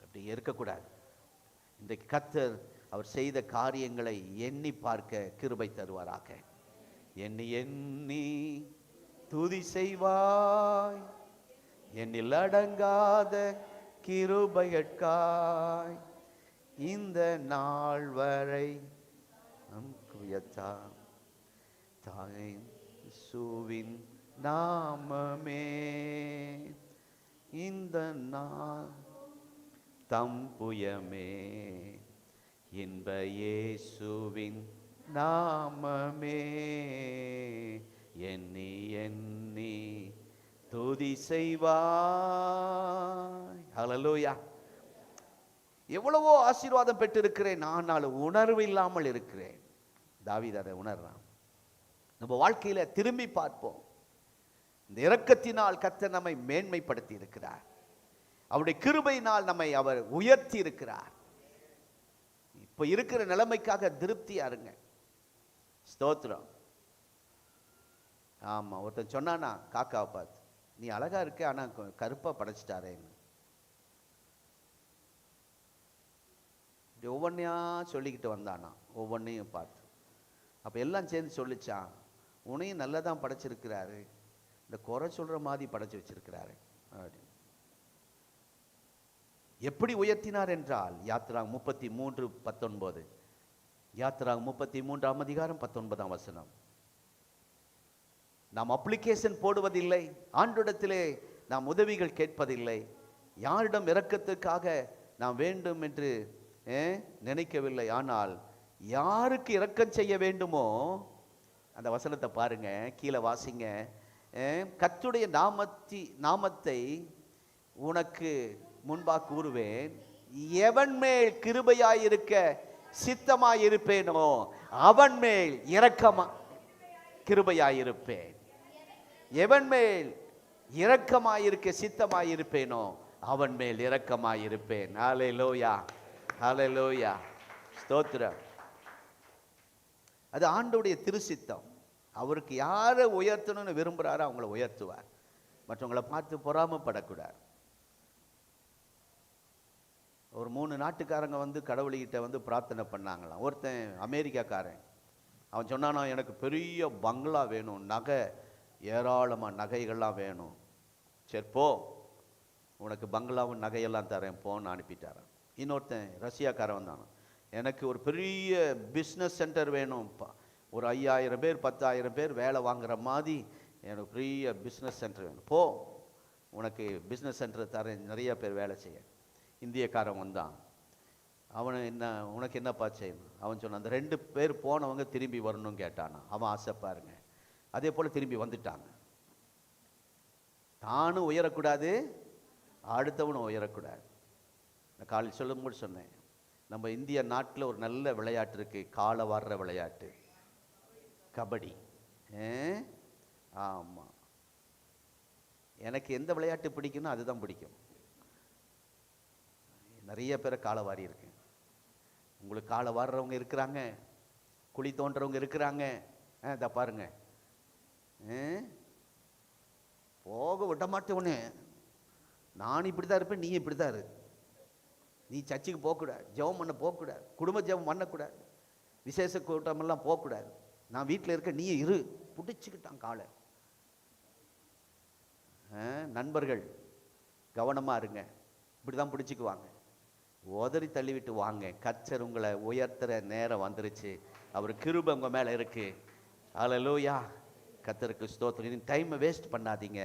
அப்படி இருக்கக்கூடாது. இன்றைக்கு கர்த்தர் அவர் செய்த காரியங்களை எண்ணி பார்க்க கிருபை தருவாராக. எண்ணி எண்ணி துதி செய்வாய், என்னில் அடங்காத கிருபையற்காய் இந்த நாள் வரை தாய் சுவின் நாமமே இந்த நாள் தம்புயமே இன்ப இயேசுவின் நாமமே எண்ணி எண்ணி துதி செய்வாய். ஹல்லேலூயா. எவ்வளவோ ஆசீர்வாதம் பெற்றிருக்கிறேன், ஆனால் உணர்வு இல்லாமல் இருக்கிறேன். தாவீது அதை உணர்றான். நம்ம வாழ்க்கையில திரும்பி பார்ப்போம். இந்த இரக்கத்தினால் கர்த்தர் நம்மை மேன்மைப்படுத்தி இருக்கிறார். அவருடைய கிருபையினால் நம்மை அவர் உயர்த்தி இருக்கிறார். இப்ப இருக்கிற நிலைமைக்காக திருப்தியா இருங்க. ஸ்தோத்திரம். ஆமா, ஒருத்தன் சொன்னானா காக்காவை பார்த்து, நீ அழகா இருக்க, ஆனா கருப்பா படைச்சிட்டாரேன்னு. ஒவ்வொன்றையா சொல்லிக்கிட்டு வந்தானா, ஒவ்வொன்றையும் பார்த்து. அப்போ எல்லாம் சேர்ந்து சொல்லிச்சான், உன்னையும் நல்லா தான் படைச்சிருக்கிறாரு, இந்த குறை சொல்கிற மாதிரி படைச்சி வச்சிருக்கிறாரு அப்படின்னு. எப்படி உயர்த்தினார் என்றால் யாத்திராங் 33:19, யாத்திராங் 33ஆம் அதிகாரம் 19ஆம் வசனம். நாம் அப்ளிகேஷன் போடுவதில்லை, ஆண்டவரிடத்திலே நாம் உதவிகள் கேட்பதில்லை, யாரிடம் இரக்கத்துக்காக நாம் வேண்டும் என்று நினைக்கவில்லை. ஆனால் யாருக்கு இரக்கம் செய்ய வேண்டுமோ அந்த வசனத்தை பாருங்க, கீழே வாசிங்க. கர்த்தருடைய நாமத்தை உனக்கு முன்பாக கூறுவேன், எவன் மேல் கிருபையாயிருக்க சித்தமாயிருப்பேனோ அவன் மேல் இரக்கமா கிருபையாயிருப்பேன். எவன் மேல் இரக்கமாயிருக்க சித்தமாயிருப்பேனோ அவன் மேல் இரக்கமாயிருப்பேன். ஹல்லேலூயா, ஹல்லேலூயா, ஸ்தோத்திரம். அது ஆண்டவருடைய திருச்சித்தம். அவருக்கு யாரை உயர்த்தணும்னு விரும்புகிறாரோ அவங்கள உயர்த்துவார். மற்றவங்களை பார்த்து பொறாமப்படக்கூடாது. ஒரு 3 நாட்டுக்காரங்க வந்து கடவுள்கிட்ட வந்து பிரார்த்தனை பண்ணாங்களாம். ஒருத்தன் அமெரிக்காக்காரன், அவன் சொன்னானா, எனக்கு பெரிய பங்களா வேணும், நகை ஏராளமாக நகைகள்லாம் வேணும். சரி போ, உனக்கு பங்களாவும் நகையெல்லாம் தரேன் போன்னு அனுப்பிட்டாரான். இன்னொருத்தன் ரஷ்யாக்காரன் வந்தான், எனக்கு ஒரு பெரிய பிஸ்னஸ் சென்டர் வேணும், ஒரு 5000 பேர் 10,000 பேர் வேலை வாங்குற மாதிரி எனக்கு பெரிய பிஸ்னஸ் சென்டர் வேணும், போ உனக்கு பிஸ்னஸ் சென்டர் தரேன், நிறைய பேர் வேலை செய்ய. இந்தியக்காரன் வந்தான், அவனை என்ன உனக்கு என்னப்பா செய்யணும்? அவன் சொன்னான், அந்த 2 பேர் போனவங்க திரும்பி வரணும்னு கேட்டானா. அவன் ஆசை பாருங்க. அதே போல் திரும்பி வந்துட்டாங்க. தானும் உயரக்கூடாது, அடுத்தவனும் உயரக்கூடாது. நான் காலையில் சொல்லும்போது சொன்னேன், நம்ம இந்திய நாட்டில் ஒரு நல்ல விளையாட்டு இருக்குது, காலை வாடுற விளையாட்டு, கபடி. ஆமாம், எனக்கு எந்த விளையாட்டு பிடிக்கும்னோ அதுதான் பிடிக்கும். நிறைய பேரை காலை வாரி இருக்கு. உங்களுக்கு காலை வாடுறவங்க இருக்கிறாங்க, குழி தோன்றவங்க இருக்கிறாங்க. இதை பாருங்க, போக விட மாட்டேன்னு. நான் இப்படி தான் இருப்பேன், நீ இப்படி தான் இரு. நீ சர்ச்சுக்கு போகக்கூடாது, ஜெபம் பண்ண போகக்கூடாது, குடும்ப ஜெபம் பண்ணக்கூடாது, விசேஷ கூட்டமெல்லாம் போகக்கூடாது, நான் வீட்டில் இருக்க நீ இரு. பிடிச்சிக்கிட்டான் காலை. நண்பர்கள் கவனமாக இருங்க, இப்படி தான் பிடிச்சிக்குவாங்க. உதறி தள்ளிவிட்டு வாங்க. கர்த்தர் உங்களை உயர்த்துற நேரம் வந்துருச்சு. அவர் கிருபை உங்கள் மேலே இருக்கு. ஹல்லேலூயா. கர்த்தருக்கு ஸ்தோத்திரம். நீ டைமை வேஸ்ட் பண்ணாதீங்க.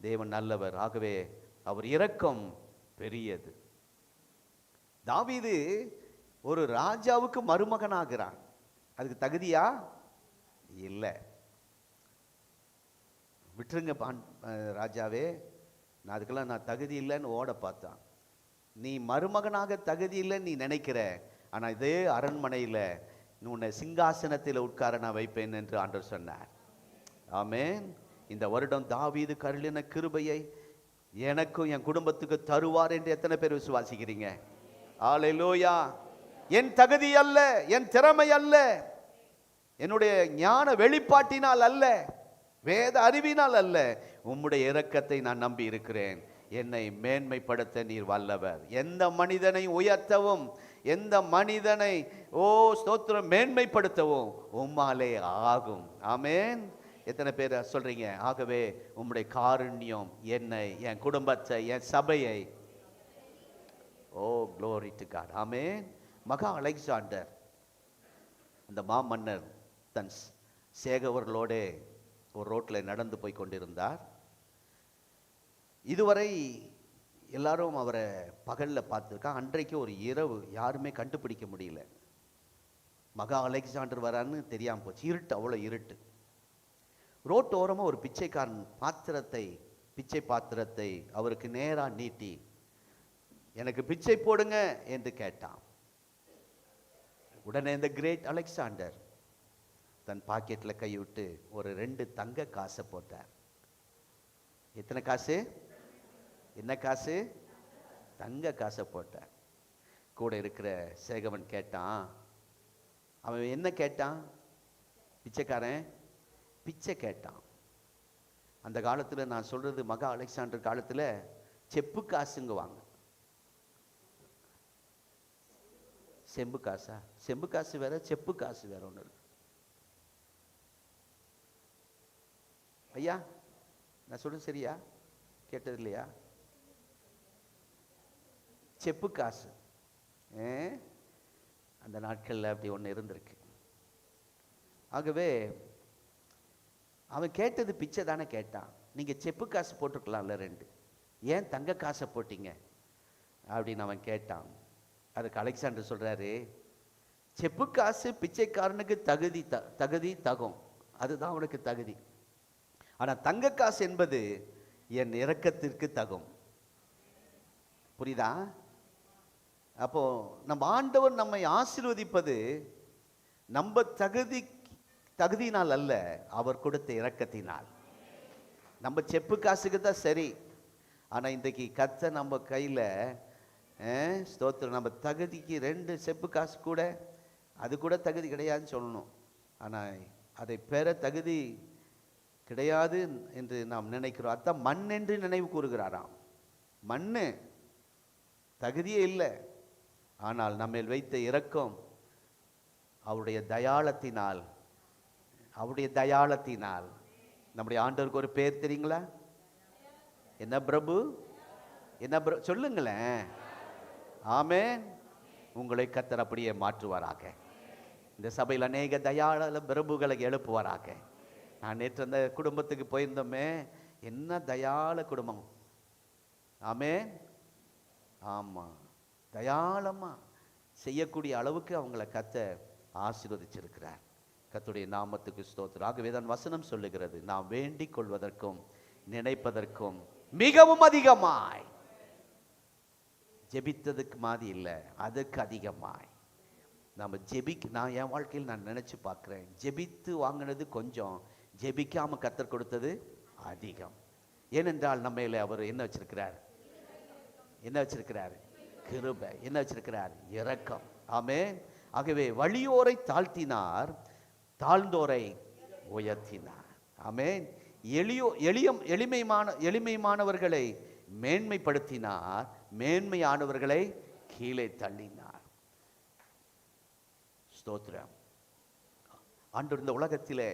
தேவன் நல்லவர், ஆகவே அவர் இரக்கம் பெரியது. தாவீது ஒரு ராஜாவுக்கு மருமகன் ஆகிறான். அதுக்கு தகுதியா இல்லை. விட்டுருங்க ராஜாவே, நான் அதுக்கெல்லாம் நான் தகுதி இல்லைன்னு ஓட பார்த்தான். நீ மருமகனாக தகுதி இல்லைன்னு நீ நினைக்கிற, ஆனால் இதே அரண்மனையில் உன்னை சிங்காசனத்தில் உட்கார நான் வைப்பேன் என்று ஆண்டவர் சொன்னார். ஆமென். இந்த வருடம் தாவீது கருளின கிருபையை எனக்கும் என் குடும்பத்துக்கு தருவார் என்று எத்தனை பேர் விசுவாசிக்கிறீங்க? ஹல்லேலூயா. என் தகுதி அல்ல, என் திறமை அல்ல, என்னுடைய ஞான வெளிப்பாட்டினால் அல்ல, வேத அறிவினால் அல்ல, உம்முடைய இரக்கத்தை நான் நம்பி இருக்கிறேன். என்னை மேன்மைப்படுத்த நீர் வல்லவர். எந்த மனிதனை உயர்த்தவும், எந்த மனிதனை ஸ்தோத்திரம் மேன்மைப்படுத்தவும் உம்மாலே ஆகும். ஆமென். எத்தனை பேர் சொல்றீங்க? ஆகவே உம்முடைய காருண்யம் என்னை, என் குடும்பத்தை, என் சபையை, glory to God. ஆமென். மகா அலெக்சாண்டர் அந்த மாமன்னர் தன் சேகவர்களோட ஒரு ரோட்டில் நடந்து போய் கொண்டிருந்தார். இதுவரை எல்லாரும் அவரை பகலில் பார்த்துருக்கா. அன்றைக்கு ஒரு இரவு யாருமே கண்டுபிடிக்க முடியல. மகா அலெக்சாண்டர் வரான்னு தெரியாமல் போச்சு. இருட்டு, அவ்வளோ இருட்டு. ரோட்டு ஓரமாக ஒரு பிச்சைக்காரன் பிச்சை பாத்திரத்தை அவருக்கு நேராக நீட்டி, எனக்கு பிச்சை போடுங்க என்று கேட்டான். உடனே இந்த கிரேட் அலெக்சாண்டர் தன் பாக்கெட்டில் கைவிட்டு ஒரு 2 தங்க காசை போட்டார். எத்தனை காசு? என்ன காசு? தங்க காசை போட்டார். கூட இருக்கிற சேகவன் கேட்டான். அவன் என்ன கேட்டான்? பிச்சைக்காரன் பிச்சை கேட்டான். அந்த காலத்தில் நான் சொல்றது, மகா அலெக்சாண்டர் காலத்தில் செப்பு காசுங்குவாங்க. செம்பு காசா? செம்பு காசு வேற, செப்பு காசு வேற ஒன்று இருக்கு. ஐயா நான் சொல்றது சரியா? கேட்டது இல்லையா? செப்பு காசு அந்த நாட்களில் அப்படி ஒன்று இருந்திருக்கு. ஆகவே அவன் கேட்டது பிச்சை தானே கேட்டான். நீங்கள் செப்பு காசு போட்டுருக்கலாம்ல 2, ஏன் தங்க காசை போட்டீங்க அப்படின்னு அவன் கேட்டான். அதுக்கு அலெக்சாண்டர் சொல்கிறாரு, செப்பு காசு பிச்சைக்காரனுக்கு தகுதி தகும், அதுதான் அவனுக்கு தகுதி. ஆனால் தங்க காசு என்பது என் இரக்கத்திற்கு தகும். புரியுதா? அப்போ நம்ம ஆண்டவர் நம்மை ஆசீர்வதிப்பது நம்ம தகுதியினால் அல்ல, அவர் கொடுத்த இரக்கத்தினால். நம்ம செப்பு காசுக்கு தான் சரி. ஆனால் இன்றைக்கு கர்த்தர் நம்ம கையில் ஸ்தோத்திரம், நம்ம தகுதிக்கு 2 செப்பு காசு கூட, அது கூட தகுதி கிடையாதுன்னு சொல்லணும். ஆனால் அதை பெற தகுதி கிடையாது என்று நாம் நினைக்கிறோம். அதான் மண் என்று நினைவு கூறுகிறாராம். மண்ணு தகுதியே இல்லை. ஆனால் நம்மேல் வைத்த இரக்கம் அவருடைய தயாளத்தினால் நம்முடைய ஆண்டவருக்கு ஒரு பேர் தெரியுங்களா? என்ன பிரபு? என்ன சொல்லுங்களேன். ஆமென். உங்களை கர்த்தர் அப்படியே மாற்றுவாராக. இந்த சபையில் அநேக தயாள பிரபுகளை எழுப்புவாராக. நான் நேற்று அந்த குடும்பத்துக்கு போயிருந்தோமே, என்ன தயாள குடும்பம். ஆமென். ஆமாம், தயாளமாக செய்யக்கூடிய அளவுக்கு அவங்கள கர்த்தர் ஆசீர்வதிச்சிருக்கிறார். கர்த்தருடைய நாமத்துக்கு ஸ்தோத்திரம். ஆகவே தான் வசனம் சொல்லுகிறது, நாம் வேண்டிக் கொள்வதற்கும் நினைப்பதற்கும் மிகவும் அதிகமாய், ஜெபித்ததுக்கு மாதிரி இல்லை, அதுக்கு அதிகமாய் நம்ம நான் என் வாழ்க்கையில் நான் நினைச்சு பார்க்குறேன், ஜெபித்து வாங்கினது கொஞ்சம், ஜெபிக்காம கர்த்தர் கொடுத்தது அதிகம். ஏனென்றால் நம்ம அவர் என்ன வச்சிருக்கிறார்? கிருபை. என்ன வச்சிருக்கிறார்? இரக்கம். ஆமென். ஆகவே வலியோரை தாழ்த்தினார், தாழ்ந்தோரை உயர்த்தினார். ஆமென். எளிமையானவர்களை மேன்மைப்படுத்தினார், மேன்மையானவர்களை கீழே தள்ளினார். ஸ்தோத்திரம். ஆண்டவர், இந்த உலகத்திலே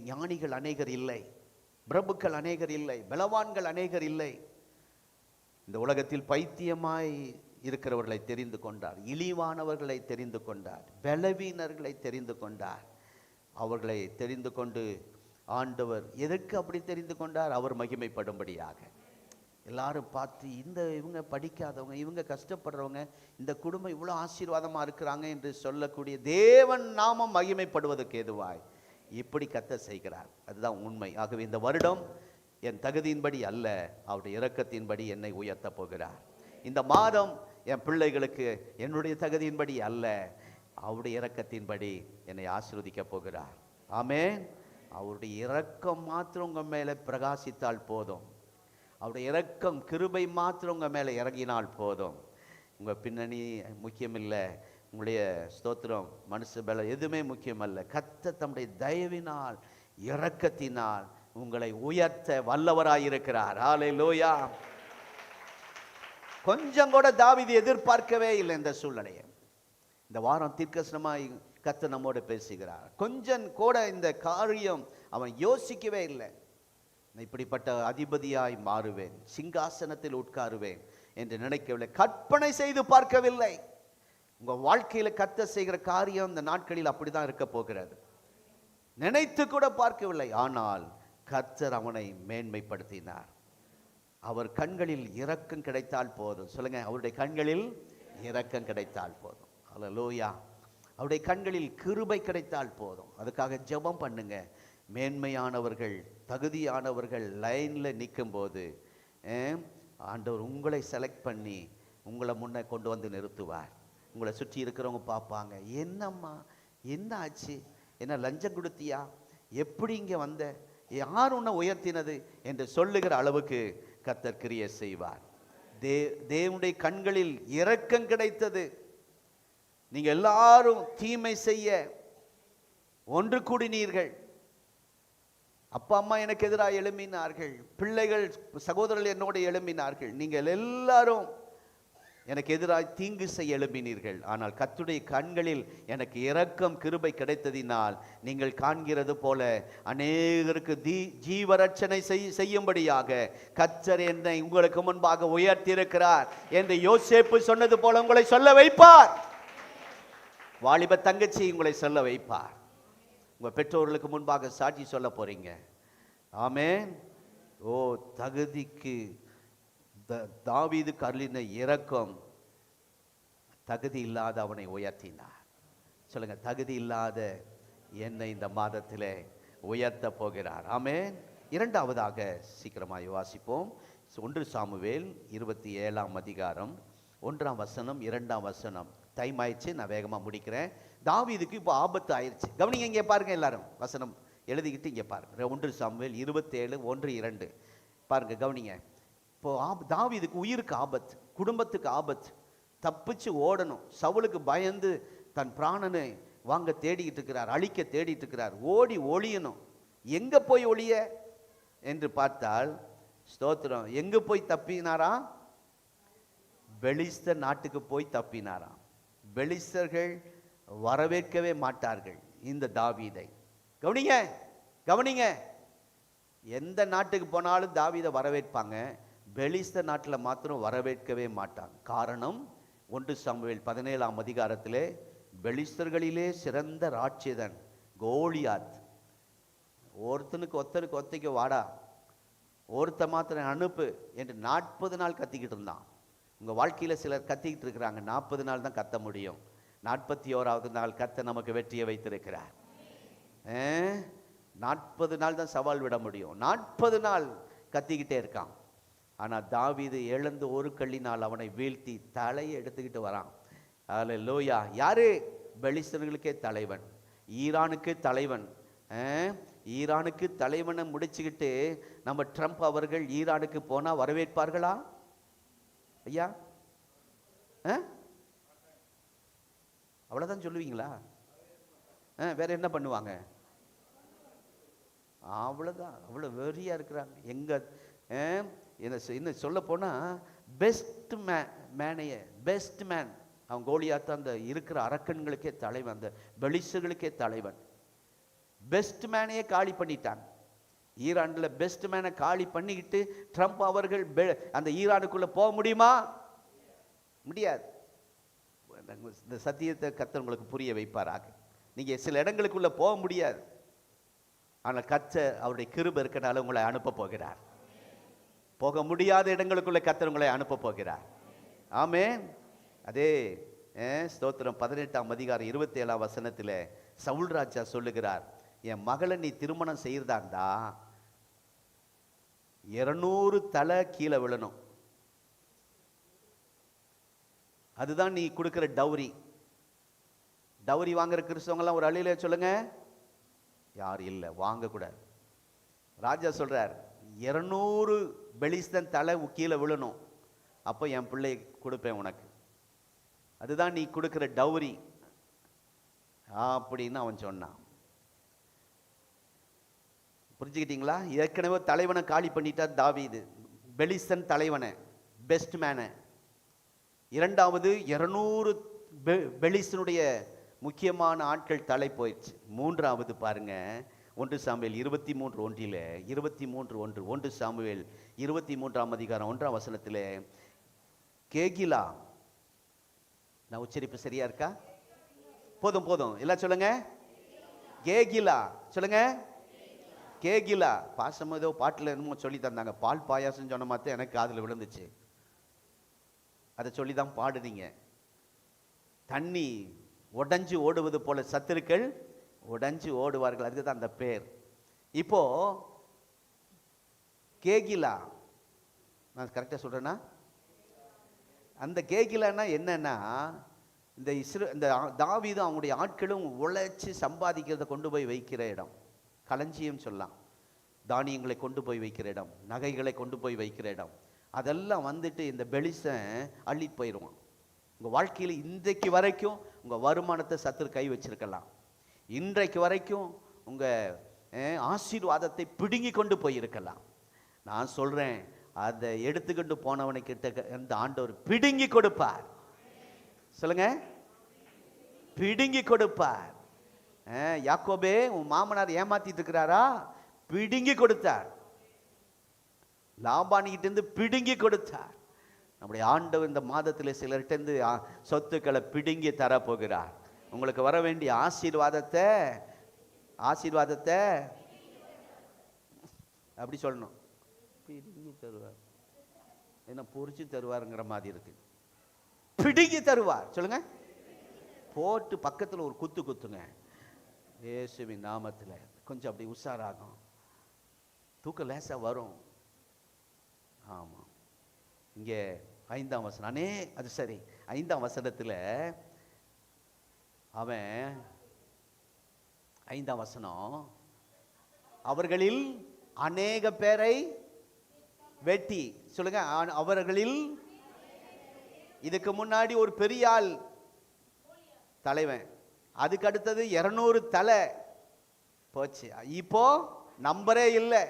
ஞானிகள் அநேகர் இல்லை, பிரபுக்கள் அநேகர் இல்லை, பலவான்கள் அநேகர் இல்லை. இந்த உலகத்தில் பைத்தியமாய் இருக்கிறவர்களை தெரிந்து கொண்டார், இழிவானவர்களை தெரிந்து கொண்டார், பலவீனர்களை தெரிந்து கொண்டார். அவர்களை தெரிந்து கொண்டு ஆண்டவர் எதற்கு அப்படி தெரிந்து கொண்டார்? அவர் மகிமைப்படும்படியாக. எல்லாரும் பார்த்து, இவங்க படிக்காதவங்க, இவங்க கஷ்டப்படுறவங்க, இந்த குடும்பம் இவ்வளோ ஆசீர்வாதமாக இருக்கிறாங்க என்று சொல்லக்கூடிய தேவன் நாமம் மகிமைப்படுவதற்கு ஏதுவாய் இப்படி கர்த்தர் செய்கிறார். அதுதான் உண்மை. ஆகவே இந்த வருடம் என் தகுதியின்படி அல்ல, அவருடைய இரக்கத்தின்படி என்னை உயர்த்த போகிறார். இந்த மாதம் என் பிள்ளைகளுக்கு என்னுடைய தகுதியின்படி அல்ல, அவருடைய இரக்கத்தின்படி என்னை ஆசீர்வதிக்க போகிறார். ஆமென். அவருடைய இரக்கம் மாத்திரம் உங்கள் மேலே பிரகாசித்தால் போதும். அவருடைய இரக்கம் கிருபை மாத்திரம் உங்கள் மேலே இறங்கினால் போதும். உங்கள் பின்னணி முக்கியமில்லை, உங்களுடைய ஸ்தோத்திரம் மனுஷ பலம் எதுவுமே முக்கியமல்ல. கர்த்தர் தம்முடைய தயவினால் இரக்கத்தினால் உங்களை உயர்த்த வல்லவராயிருக்கிறார். ஹல்லேலூயா. கொஞ்சம் கூட தாவீது எதிர்பார்க்கவே இல்லை இந்த சூழ்நிலையை. இந்த வாரம் தீர்க்கதரிசனமாய் கர்த்தர் நம்மோடு பேசுகிறார். கொஞ்சம் கூட இந்த காரியம் அவன் யோசிக்கவே இல்லை. இப்படிப்பட்ட அதிபதியாய் மாறுவேன், சிங்காசனத்தில் உட்காருவேன் என்று நினைக்கவில்லை, கற்பனை செய்து பார்க்கவில்லை. உங்கள் வாழ்க்கையில் கர்த்தர் செய்கிற காரியம் இந்த நாட்களில் அப்படிதான் இருக்க போகிறது. நினைத்து கூட பார்க்கவில்லை. ஆனால் கர்த்தர் அவனை மேன்மைப்படுத்தினார். அவர் கண்களில் இரக்கம் கிடைத்தால் போதும். சொல்லுங்க, அவருடைய கண்களில் இரக்கம் கிடைத்தால் போதும். ஹல்லேலூயா. அவருடைய கண்களில் கிருபை கிடைத்தால் போதும். அதுக்காக ஜெபம் பண்ணுங்க. மேன்மையானவர்கள், தகுதியானவர்கள் லைனில் நிற்கும் போது ஆண்டவர் உங்களை செலக்ட் பண்ணி உங்களை முன்னே கொண்டு வந்து நிறுத்துவார். உங்களை சுற்றி இருக்கிறவங்க பார்ப்பாங்க, என்னம்மா என்ன ஆச்சு, என்ன லஞ்சம் கொடுத்தியா, எப்படி இங்கே வந்த, யார் உன்னை உயர்த்தினது என்று சொல்லுகிற அளவுக்கு கர்த்தர் கிரியை செய்வார். தேவனுடைய கண்களில் இரக்கம் கிடைத்தது. நீங்க எல்லாரும் தீமை செய்ய ஒன்று கூடினீர்கள். அப்பா அம்மா எனக்கு எதிராக எழும்பினார்கள், பிள்ளைகள் சகோதரர்கள் என்னோட எழும்பினார்கள், நீங்கள் எல்லாரும் எனக்கு எதிராக தீங்கு செய்ய எழும்பினீர்கள். ஆனால் கர்த்தருடைய கண்களில் எனக்கு இரக்கம் கிருபை கிடைத்ததினால் நீங்கள் காண்கிறது போல அநேகருக்கு ஜீவரட்சணை செய்யும்படியாக கர்த்தர் என்னை உங்களுக்கு முன்பாக உயர்த்தியிருக்கிறார் என்று யோசேப்பு சொன்னது போல உங்களை சொல்ல வைப்பார். வாலிப தங்கச்சி உங்களை சொல்ல வைப்பார். உங்க பெற்றோர்களுக்கு முன்பாக சாட்சி சொல்ல போறீங்க. ஆமென். ஓ, தகுதிக்கு தாவீதுக்கு அருளின இரக்கம் தகுதி இல்லாத அவனை உயர்த்தினார். சொல்லுங்க, தகுதி இல்லாத என்னை இந்த மாதத்திலே உயர்த்த போகிறார். ஆமென். இரண்டாவதாக சீக்கிரமாய் வாசிப்போம். 1 சாமுவேல் 27ஆம் அதிகாரம் 1ஆம் வசனம் 2ஆம் வசனம். டைம் ஆயிடுச்சு, நான் வேகமாக முடிக்கிறேன். தாவீதுக்கு இப்போ ஆபத்து ஆயிடுச்சு. கவனிங்க, இங்கே பாருங்க, எல்லாரும் வசனம் எழுதிக்கிட்டு இங்கே பாருங்க. 1 சாமுவேல் 27 1 2 பாருங்க, கவனிங்க. இப்போ தாவீதுக்கு உயிருக்கு ஆபத்து, குடும்பத்துக்கு ஆபத்து, தப்பிச்சு ஓடணும். சவுலுக்கு பயந்து தன் பிராணனை வாங்க தேடிக்கிட்டு இருக்கிறார், அழிக்க தேடிட்டு இருக்கிறார். ஓடி ஒளியணும். எங்க போய் ஒளிய என்று பார்த்தால், ஸ்தோத்திரம், எங்க போய் தப்பினாரா? பெலிஸ்தர் நாட்டுக்கு போய் தப்பினாராம். பெலிஸ்தர்கள் வரவேற்கவே மாட்டார்கள் இந்த தாவீதை. கவனிங்க கவனிங்க, எந்த நாட்டுக்கு போனாலும் தாவீதை வரவேற்பாங்க, பெலிஸ்தர் நாட்டில் மாத்திரம் வரவேற்கவே மாட்டாங்க. காரணம், 1 சாமுவேல் 17ஆம் அதிகாரத்திலே பெலிஸ்தர்களிலே சிறந்த ராட்சியதன் கோலியாத், ஒருத்தனுக்கு ஒத்தைக்கு வாடா, ஒருத்த மாத்திரம் அனுப்பு என்று 40 நாள் கத்திக்கிட்டு இருந்தான். உங்கள் வாழ்க்கையில் சிலர் கத்திக்கிட்டு இருக்கிறாங்க, 40 நாள் தான் கத்த முடியும். 41ஆவது நாள் கர்த்தர் நமக்கு வெற்றியை வைத்திருக்கிறார். 40 நாள் தான் சவால் விட முடியும். 40 நாள் கத்திக்கிட்டே இருக்கான். ஆனால் தாவீது எழுந்து ஒரு கல்லினால் அவனை வீழ்த்தி தலையை எடுத்துக்கிட்டு வரான். ஹல்லேலூயா. யாரு? பெலிஸ்தர்களுக்கே தலைவன், ஈரானுக்கு தலைவன். ஈரானுக்கு தலைவனை முடிச்சுக்கிட்டு நம்ம ட்ரம்ப் அவர்கள் ஈரானுக்கு போனால் வரவேற்பார்களா ஐயா? அவ்வளோதான் சொல்லுவீங்களா? வேற என்ன பண்ணுவாங்க? அவ்வளோதான். அவ்வளோ வெறியா இருக்கிறாங்க. எங்க என்ன சொல்ல போனால் பெஸ்ட் மேன் அவன் கோலியாத்து அந்த இருக்கிற அரக்கன்களுக்கே தலைவன், அந்த பெலிஸ்தர்களுக்கே தலைவன். பெஸ்ட் மேனையே காலி பண்ணிட்டான். ஈரானில் பெஸ்ட் மேனை காலி பண்ணிக்கிட்டு ட்ரம்ப் அவர்கள் அந்த ஈரானுக்குள்ள போக முடியுமா? முடியாது. இந்த சத்தியத்தை கர்த்தர் உங்களுக்கு புரிய வைப்பாராக. நீங்க சில இடங்களுக்குள்ள போக முடியாது, ஆனால் கர்த்தர் அவருடைய கிருபை இருக்கனால உங்களை அனுப்ப போகிறார். போக முடியாத இடங்களுக்குள்ள கர்த்தர் உங்களை அனுப்ப போகிறார். ஆமென். அதே ஸ்தோத்திரம் 18ஆம் அதிகாரம் 27ஆம் வசனத்தில் சவுல் ராஜா சொல்லுகிறார், என் மகளை நீ திருமணம் செய்யறதாண்டா 200 தலை கீழே விழணும், அதுதான் நீ கொடுக்கிற டவுரி. டவுரி வாங்குற கிறிஸ்தவங்களாம் ஒரு அழியில சொல்லுங்க, யார் இல்லை, வாங்கக்கூடாது. ராஜா சொல்றார் 200 பெலிஸ்தன் தலை கீழே விழணும், அப்போ என் பிள்ளை கொடுப்பேன் உனக்கு, அதுதான் நீ கொடுக்கிற டவுரி அப்படின்னு அவன் சொன்னான். புரிஞ்சுக்கிட்டீங்களா? ஏற்கனவே தலைவனை காலி பண்ணிட்டார் தாவீது, பெலிஸ்தன் தலைவனை, பெஸ்ட் மேனை. இரண்டாவது 200 பெலிஸ்தனுடைய முக்கியமான ஆட்கள் தலை போயிடுச்சு. மூன்றாவது பாருங்க, 1 சாமுவேல் 23:1 23:1 1 சாமுவேல் 23ஆம் அதிகாரம் 1ஆம் வசனத்தில் கேகிலா, நான் உச்சரிப்பு சரியா இருக்கா? போதும் போதும் எல்லாம் சொல்லுங்க, கேகிலா சொல்லுங்க, கேகிலா. பாசம் ஏதோ பாட்டில் என்னமோ சொல்லி தந்தாங்க, பால் பாயாசம் சொன்ன மாதிரி எனக்கு காதில் விழுந்துச்சு. அதை சொல்லி தான் பாடுனீங்க. தண்ணி உடைஞ்சு ஓடுவது போல சத்துருக்கள் உடைஞ்சு ஓடுவார்கள், அதுக்கு தான் அந்த பேர். இப்போ கேகிலா, நான் கரெக்டாக சொல்றேன்னா, அந்த கேகிலான்னா என்னன்னா, இந்த தாவீது அவங்களுடைய ஆட்களும் உழைச்சி சம்பாதிக்கிறத கொண்டு போய் வைக்கிற இடம், களஞ்சியம் சொல்லலாம். தானியங்களை கொண்டு போய் வைக்கிற இடம், நகைகளை கொண்டு போய் வைக்கிற இடம், அதெல்லாம் வந்துட்டு இந்த பெலிஸ்தன் அள்ளிட்டு போயிடுவான். உங்கள் வாழ்க்கையில் இன்றைக்கு வரைக்கும் உங்கள் வருமானத்தை சத்துரு கை வச்சிருக்கலாம், இன்றைக்கு வரைக்கும் உங்கள் ஆசீர்வாதத்தை பிடுங்கி கொண்டு போயிருக்கலாம். நான் சொல்கிறேன், அதை எடுத்துக்கிட்டு போனவனுக்கிட்ட அந்த ஆண்டவர் பிடுங்கி கொடுப்பார். சொல்லுங்க, பிடுங்கி கொடுப்பார். யாக்கோபே, உன் மாமனார் ஏமாத்திட்டு இருக்கிறாரா? பிடுங்கி கொடுத்தார். லாபானிக்கிட்ட இருந்து பிடுங்கி கொடுத்தார். நம்முடைய ஆண்டவர் இந்த மாதத்தில் சிலர்கிட்ட சொத்துக்களை பிடுங்கி தரப்போகிறார். உங்களுக்கு வர வேண்டிய ஆசீர்வாதத்தை அப்படி சொல்லணும், பிடுங்கி தருவார். என்ன பொறிச்சு தருவாருங்கிற மாதிரி இருக்கு. பிடுங்கி தருவார். சொல்லுங்க, போட்டு பக்கத்தில் ஒரு குத்து குத்துங்க இயேசுவின் நாமத்தில். கொஞ்சம் அப்படி உஷாராகும், தூக்கம் லேசா வரும். ஆமாம். இங்கே 5ஆம் வசனம், அது சரி, 5ஆம் வசனத்தில் அவன் 5ஆம் வசனம், அவர்களில் அநேக பேரை வெட்டி. சொல்லுங்க, அவர்களில். இதுக்கு முன்னாடி ஒரு பெரிய ஆள் தலைவன், அதுக்கு அடுத்தது 200 தலை போச்சு. இப்போ நம்பரே இல்லை,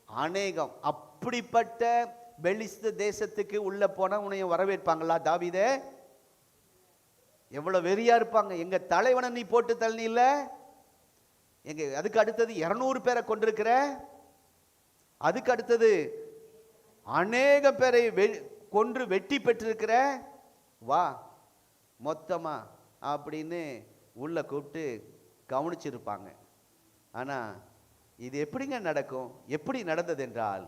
அநேகம். அப்படிப்பட்ட பெலிஸ்த தேசத்துக்கு உள்ள போனா உன்னையும் வரவேற்பாங்களா? தாவீதே, எவ்வளவு வெறியா இருப்பாங்க. எங்க தலைவனை நீ போட்டு தள்ளி இல்ல, எங்க அதுக்கு அடுத்தது 200 பேரை கொண்டிருக்கிற, அதுக்கு அடுத்தது அநேக பேரை கொன்று வெட்டி பெற்றிருக்கிற, வா மொத்தமா அப்படின்னு உள்ள கூப்பிட்டு கவனிச்சிருப்பாங்க. ஆனா இது எப்படிங்க நடக்கும்? எப்படி நடந்தது என்றால்,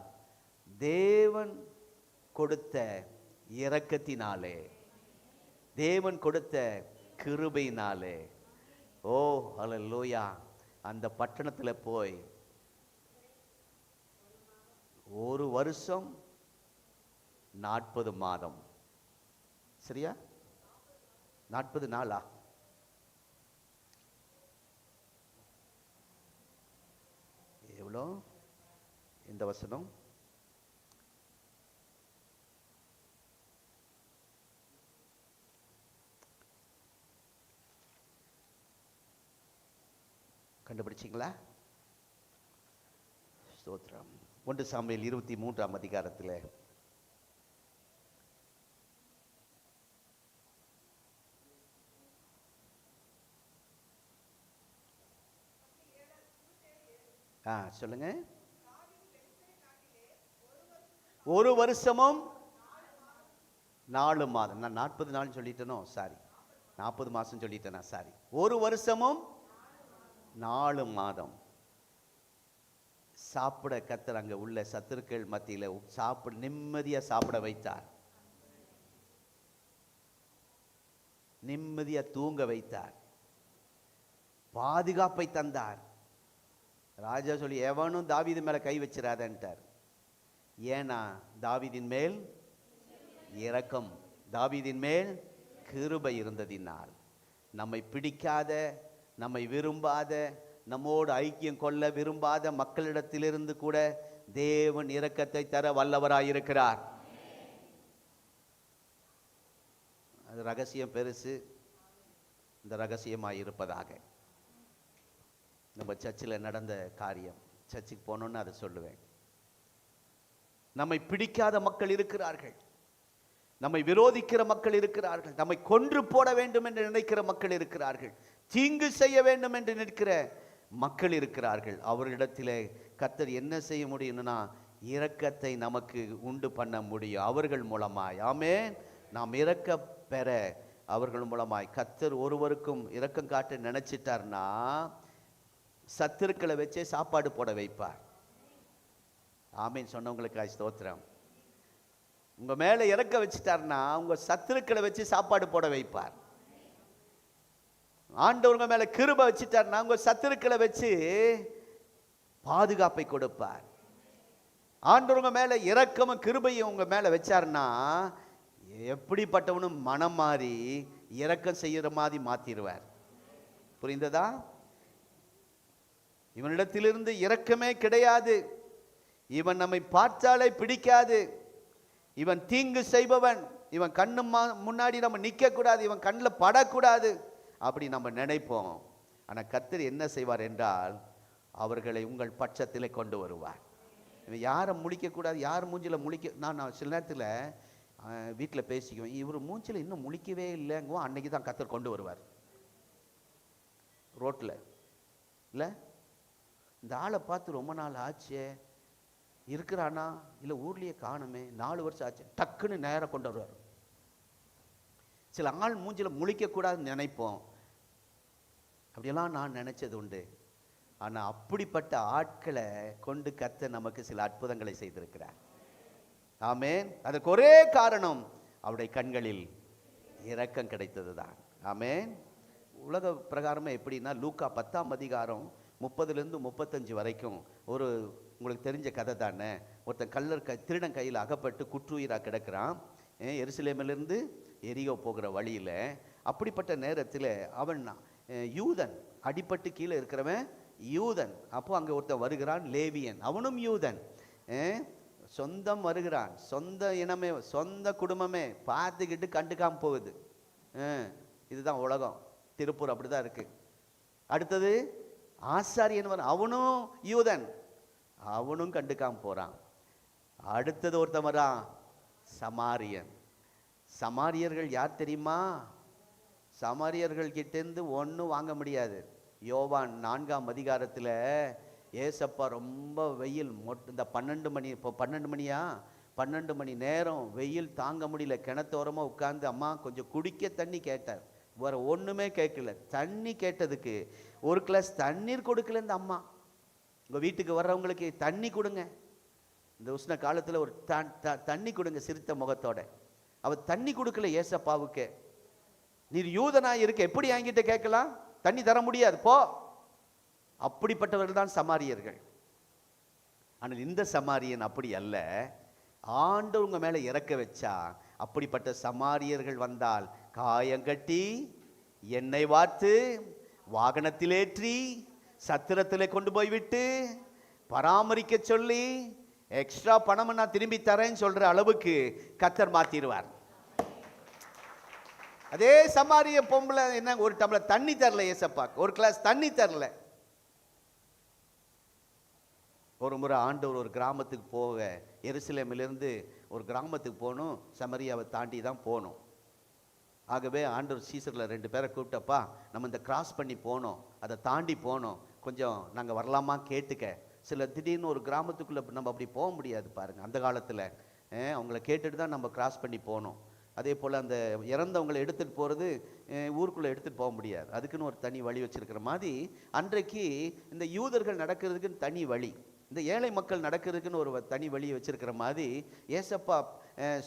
தேவன் கொடுத்த இரக்கத்தினாலே, தேவன் கொடுத்த கிருபையினாலே. ஓ ஹல்லேலூயா. அந்த பட்டணத்தில் போய் 1 வருஷம் 40 மாதம், சரியா? 40 நாளா? எவ்வளோ இந்த வசனம்? கண்டுபிடிச்சிங்களா? ஸ்தோத்திரம். 1 சாமுவேல் 23ஆம் அதிகாரத்தில் சொல்லுங்க. 1 வருஷமும் 4 மாதம். நான் 40 நாள் சொல்லிட்டேனோ, சாரி, 40 மாசம் சொல்லிட்டேனா, சாரி. 1 வருஷமும் 4 மாதம் சாப்பிட கர்த்தர் அங்க உள்ள சத்துருக்கள் மத்தியில சாப்பிட, நிம்மதியா சாப்பிட வைத்தார், நிம்மதியா தூங்க வைத்தார், பாதுகாப்பை தந்தார். ராஜா சொல்லி எவனும் தாவீது மேல கை வச்சிடாதன்ட்டார். ஏன்னா தாவீதின் மேல் இரக்கம், தாவீதின் மேல் கிருபை இருந்ததினால். நம்மை பிடிக்காத, நம்மை விரும்பாத, நம்மோடு ஐக்கியம் கொள்ள விரும்பாத மக்களிடத்திலிருந்து கூட தேவன் இரக்கத்தை தர வல்லவராயிருக்கிறார். அது ரகசியம் பெருசு. இந்த ரகசியமாய் இருப்பதாக நம்ம சர்ச்சில் நடந்த காரியம், சர்ச்சுக்கு போனோன்னு அதை சொல்லுவேன். நம்மை பிடிக்காத மக்கள் இருக்கிறார்கள், நம்மை விரோதிக்கிற மக்கள் இருக்கிறார்கள், நம்மை கொன்று போட வேண்டும் என்று நினைக்கிற மக்கள் இருக்கிறார்கள், தீங்கு செய்ய வேண்டும் என்று நிற்கிற மக்கள் இருக்கிறார்கள். அவர்களிடத்தில் கர்த்தர் என்ன செய்ய முடியும்னா இரக்கத்தை நமக்கு உண்டு பண்ண முடியும் அவர்கள் மூலமாய். ஆமென். நாம் இரக்க பெற அவர்கள் மூலமாய் கர்த்தர் ஒருவருக்கும் இரக்கம் காட்ட நினைச்சிட்டார்னா சத்துருக்களை வச்சே சாப்பாடு போட வைப்பார். ஆமீன் சொன்னவங்களுக்கு ஸ்தோத்திரம். உங்க மேல இறக்க வச்சுட்டார்னா உங்க சத்துருக்களை வச்சு சாப்பாடு போட வைப்பார். ஆண்டவங்க மேல கிருபை வச்சுட்டார்னா உங்க சத்துருக்களை வச்சு பாதுகாப்பை கொடுப்பார். ஆண்டவங்க மேல இரக்கமும் கிருபையும் உங்க மேல வச்சார்னா எப்படிப்பட்டவனும் மனம் மாறி இரக்கம் செய்யற மாதிரி மாத்திடுவார். புரிந்ததா? இவனிடத்திலிருந்து இரக்கமே கிடையாது, இவன் நம்மை பார்த்தாலே பிடிக்காது, இவன் தீங்கு செய்பவன், இவன் கண்ணு முன்னாடி நம்ம நிற்க கூடாது, இவன் கண்ணில் படக்கூடாது அப்படி நம்ம நினைப்போம். ஆனால் கர்த்தர் என்ன செய்வார் என்றால் அவர்களை உங்கள் பட்சத்திலே கொண்டு வருவார். இவன் யாரை முழிக்கக்கூடாது, யார் மூஞ்சில் முழிக்க. நான் சில நேரத்தில் வீட்டில் பேசிக்குவேன், இவர் மூஞ்சில் இன்னும் முழிக்கவே இல்லைங்குவோம். அன்னைக்கு தான் கர்த்தர் கொண்டு வருவார் ரோட்டில். இல்லை, இந்த ஆளை பார்த்து ரொம்ப நாள் ஆச்சே, இருக்கிறானா இல்லை ஊர்லேயே காணுமே, 4 வருஷம் ஆச்சு, டக்குன்னு நேரம் கொண்டு வருவார். சில ஆள் மூஞ்சில் முழிக்கக்கூடாதுன்னு நினைப்போம், அப்படியெல்லாம் நான் நினைச்சது உண்டு. ஆனால் அப்படிப்பட்ட ஆட்களை கொண்டு கர்த்தர் நமக்கு சில அற்புதங்களை செய்திருக்கிறார். ஆமென். அதுக்கு ஒரே காரணம் அவருடைய கண்களில் இரக்கம் கிடைத்தது தான். ஆமென். உலக பிரகாரமே எப்படின்னா லூக்கா 10ஆம் அதிகாரம் 30லேருந்து 35 வரைக்கும் ஒரு உங்களுக்கு தெரிஞ்ச கதை தானே. ஒருத்தன் திருடன் கையில் அகப்பட்டு குற்றுயிராக கிடக்கிறான் எருசலேமிலிருந்து எரிகோ போகிற வழியில். அப்படிப்பட்ட நேரத்தில் அவன் யூதன், அடிப்பட்டு கீழே இருக்கிறவன் யூதன். அப்போ அங்கே ஒருத்தன் வருகிறான் லேவியன், அவனும் யூதன். சொந்தம் வருகிறான், சொந்த இனமே சொந்த குடும்பமே பார்த்துக்கிட்டு கண்டுக்காம போகுது. இதுதான் உலகம். திருப்பூர் அப்படிதான் இருக்கு. அடுத்தது ஆசாரியன், அவனும் யூதன், அவனும் கண்டுக்காம போறான். அடுத்தது ஒருத்தன் வரான் சமாரியன். சமாரியர்கள் யார் தெரியுமா? சமாரியர்கள் கிட்டேருந்து ஒன்றும் வாங்க முடியாது. யோவான் 4ஆம் அதிகாரத்தில் ஏசப்பா ரொம்ப வெயில், இந்த 12 மணி, இப்போ 12 மணியா, 12 மணி நேரம் வெயில் தாங்க முடியல, கிணத்தோரமாக உட்கார்ந்து அம்மா கொஞ்சம் குடிக்க தண்ணி கேட்டார். வேற ஒன்றுமே கேட்கல. தண்ணி கேட்டதுக்கு ஒரு கிளாஸ் தண்ணீர் கொடுக்கல இந்த அம்மா. உங்கள் வீட்டுக்கு வர்றவங்களுக்கு தண்ணி கொடுங்க, இந்த உஷ்ண காலத்தில் ஒரு தண்ணி கொடுங்க சிரித்த முகத்தோட. அவள் தண்ணி கொடுக்கல ஏசப்பாவுக்கு. நீர் யூதனாக இருக்க எப்படி என்கிட்ட கேட்கலாம்? தண்ணி தர முடியாது, போ. அப்படிப்பட்டவர்கள் தான் சமாரியர்கள். ஆனால் இந்த சமாரியன் அப்படி அல்ல. ஆண்டவங்க மேலே இறக்க வச்சா அப்படிப்பட்ட சமாரியர்கள் வந்தால் காயங்கட்டி எண்ணெய் வார்த்து வாகனத்தில் ஏற்றி சத்திரத்தில் கொண்டு போய் விட்டு பராமரிக்க சொல்லி எக்ஸ்ட்ரா பணம் நான் திரும்பி தரேன்னு சொல்ற அளவுக்கு கர்த்தர் மாத்திடுவார். அதே சமாரிய பொம்பளை என்ன ஒரு டம்ளர் தண்ணி தரல ஏசப்பாக்கு, ஒரு கிளாஸ் தண்ணி தரல. ஒரு முறை ஆண்டவர் ஒரு கிராமத்துக்கு போக, எருசலேமிலிருந்து ஒரு கிராமத்துக்கு போகணும், சமரியாவை தாண்டி தான் போகணும். ஆகவே ஆண்டவர் சீசரில் 2 பேரை கூப்பிட்டப்பா, நம்ம இந்த கிராஸ் பண்ணி போனோம், அதை தாண்டி போனோம், கொஞ்சம் நாங்கள் வரலாமா கேட்டுக்க சில திடீர்னு ஒரு கிராமத்துக்குள்ளே நம்ம அப்படி போக முடியாது பாருங்கள். அந்த காலத்தில் அவங்கள கேட்டுட்டு தான் நம்ம கிராஸ் பண்ணி போகணும். அதே போல் அந்த இறந்தவங்களை எடுத்துகிட்டு போகிறது ஊருக்குள்ளே எடுத்துகிட்டு போக முடியாது. அதுக்குன்னு ஒரு தனி வழி வச்சுருக்கிற மாதிரி அன்றைக்கு இந்த யூதர்கள் நடக்கிறதுக்குன்னு தனி வழி, இந்த ஏழை மக்கள் நடக்கிறதுக்குன்னு ஒரு தனி வழியை வச்சுருக்கிற மாதிரி ஏசப்பா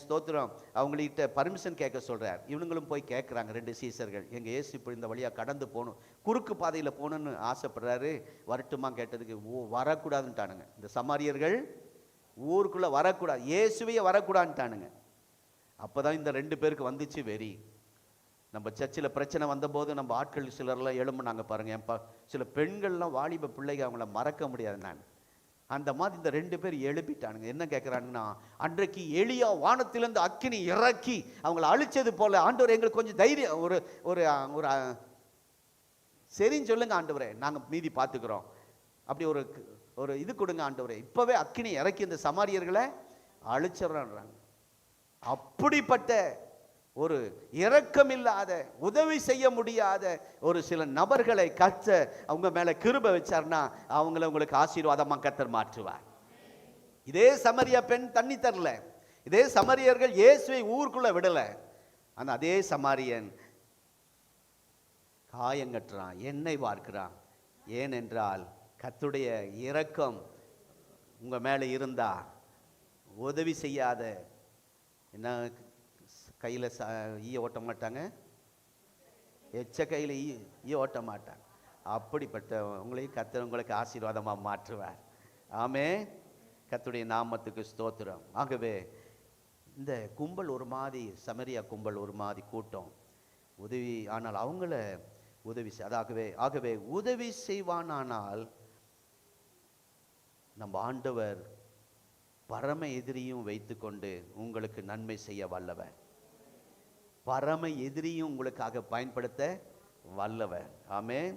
ஸ்தோத்திரம் அவங்கள்கிட்ட பர்மிஷன் கேட்க சொல்கிறார். இவனுங்களும் போய் கேட்குறாங்க, 2 சீசர்கள், எங்கள் ஏசு இப்படி இந்த வழியாக கடந்து போகணும், குறுக்கு பாதையில் போகணுன்னு ஆசைப்படுறாரு, வரட்டுமா கேட்டதுக்கு வரக்கூடாதுன்ட்டானுங்க. இந்த சமாரியர்கள் ஊருக்குள்ளே வரக்கூடாது, இயேசுவையே வரக்கூடாதுன்ட்டானுங்க. அப்போ தான் இந்த 2 பேருக்கு வந்துச்சு வெறி. நம்ம சர்ச்சில் பிரச்சனை வந்தபோது நம்ம ஆட்கள் சிலர்லாம் எழும்புனாங்க பாருங்கள். என் சில பெண்கள்லாம் வாலிப பிள்ளைங்க, அவங்கள மறக்க முடியாது நான். அந்த மாதிரி இந்த 2 பேர் எழுப்பிட்டானுங்க. என்ன கேட்குறாங்கன்னா, அன்றைக்கு எலியா வானத்திலிருந்து அக்கினி இறக்கி அவங்கள அழிச்சது போல ஆண்டவர் எங்களுக்கு கொஞ்சம் தைரியம் ஒரு ஒரு ஒரு சரின்னு சொல்லுங்க ஆண்டவரே, நாங்கள் மீதி பார்த்துக்கிறோம், அப்படி ஒரு ஒரு இது கொடுங்க ஆண்டவரே, இப்போவே அக்கினி இறக்கி இந்த சமாரியர்களை அழிச்சிடறான்றாங்க. அப்படிப்பட்ட ஒரு இரக்கமில்லாத, உதவி செய்ய முடியாத ஒரு சில நபர்களை கர்த்தர் அவங்க மேல கிருபை வச்சார்னா அவங்கள உங்களுக்கு ஆசீர்வாதமா கர்த்தர் மாற்றுவார். இதே சமரியா பெண் தண்ணி தரல, இதே சமரியர்கள் இயேசுவை ஊருக்குள்ள விடல. ஆனா அதே சமாரியன் காயங்கட்டுறான், எண்ணெய் வார்க்கிறான். ஏனென்றால் கர்த்தருடைய இரக்கம் உங்க மேல இருந்தா உதவி செய்யாத, என்ன கையில் ஈய ஓட்ட மாட்டாங்க, எச்ச கையில் ஈய ஓட்ட மாட்டாங்க. அப்படிப்பட்ட உங்களையும் கர்த்தர் உங்களுக்கு ஆசீர்வாதமாக மாற்றுவார். ஆமே, கர்த்தருடைய நாமத்துக்கு ஸ்தோத்திரம். ஆகவே இந்த கும்பல் ஒரு மாதிரி, சமரியா கும்பல் ஒரு மாதிரி கூட்டம் உதவி, ஆனால் அவங்கள உதவி ஆகவே உதவி செய்வானால் நம்ம ஆண்டவர் பரம எதிரியும் வைத்துக்கொண்டு உங்களுக்கு நன்மை செய்ய வல்லவர், பரம எதிரியும் உங்களுக்காக பயன்படுத்த வல்லவர். ஆமென்.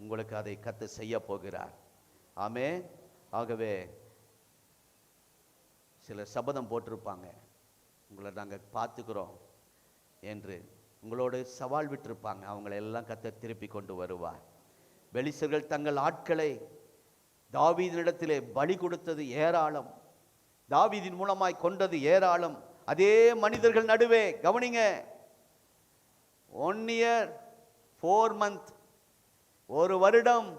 உங்களுக்கு அதை கர்த்தர் செய்ய போகிறார். ஆமென். ஆகவே சில சபதம் போட்டிருப்பாங்க, உங்களை நாங்கள் பார்த்துக்கிறோம் என்று உங்களோடு சவால் விட்டிருப்பாங்க. அவங்களை எல்லாம் கர்த்தர் திருப்பி கொண்டு வருவார். பெலிஸ்தர்கள் தங்கள் ஆட்களை தாவீதினிடத்திலே பலி கொடுத்தது ஏராளம், தாவீதின் மூலமாய் கொண்டது ஏராளம். அதே மனிதர்கள் நடுவே கவனிங்க, 1 year 4 months, 1 வருடம்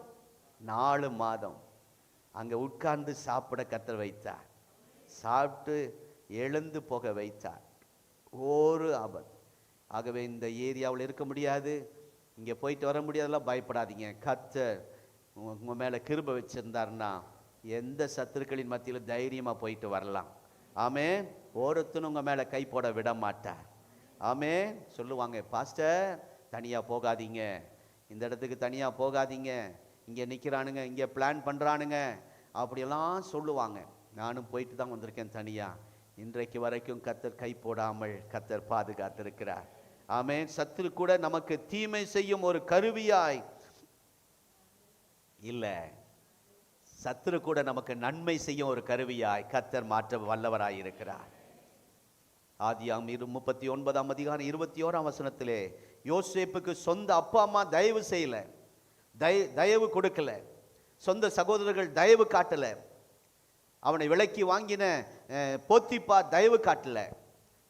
4 மாதம் அங்கே உட்கார்ந்து சாப்பிட கர்த்தர் வைத்தார், சாப்பிட்டு எழுந்து போக வைத்தார். ஒரு ஆபத்து. ஆகவே இந்த ஏரியாவில் இருக்க முடியாது, இங்கே போயிட்டு வர முடியாதெல்லாம் பயப்படாதீங்க. கர்த்தர் உங்கள் மேலே கிருபை வச்சிருந்தாருன்னா எந்த சத்துருக்களின் மத்தியில் தைரியமாக போயிட்டு வரலாம். ஆமே, ஒருத்தனும் உங்கள் மேலே கை போட விட மாட்டார். ஆமே. சொல்லுவாங்க, பாஸ்டர் தனியாக போகாதீங்க, இந்த இடத்துக்கு தனியாக போகாதீங்க, இங்கே நிற்கிறானுங்க, இங்கே பிளான் பண்ணுறானுங்க, அப்படியெல்லாம் சொல்லுவாங்க. நானும் போயிட்டு தான் வந்திருக்கேன் தனியாக. இன்றைக்கு வரைக்கும் கர்த்தர் கை போடாமல் கர்த்தர் பாதுகாத்திருக்கிறார். ஆமே. சத்துரு கூட நமக்கு தீமை செய்யும் ஒரு கருவியாய் இல்லை, சத்துரு கூட நமக்கு நன்மை செய்யும் ஒரு கருவியாய் கர்த்தர் மாற்ற வல்லவராய் இருக்கிறார். ஆதியாகமம் 39 21 வசனத்திலே யோசேப்புக்கு சொந்த அப்பா அம்மா தயவு செய்யல, தயவு கொடுக்கல, சொந்த சகோதரர்கள் தயவு காட்டல, அவனை விலைக்கு வாங்கின போத்திப்பா தயவு காட்டல.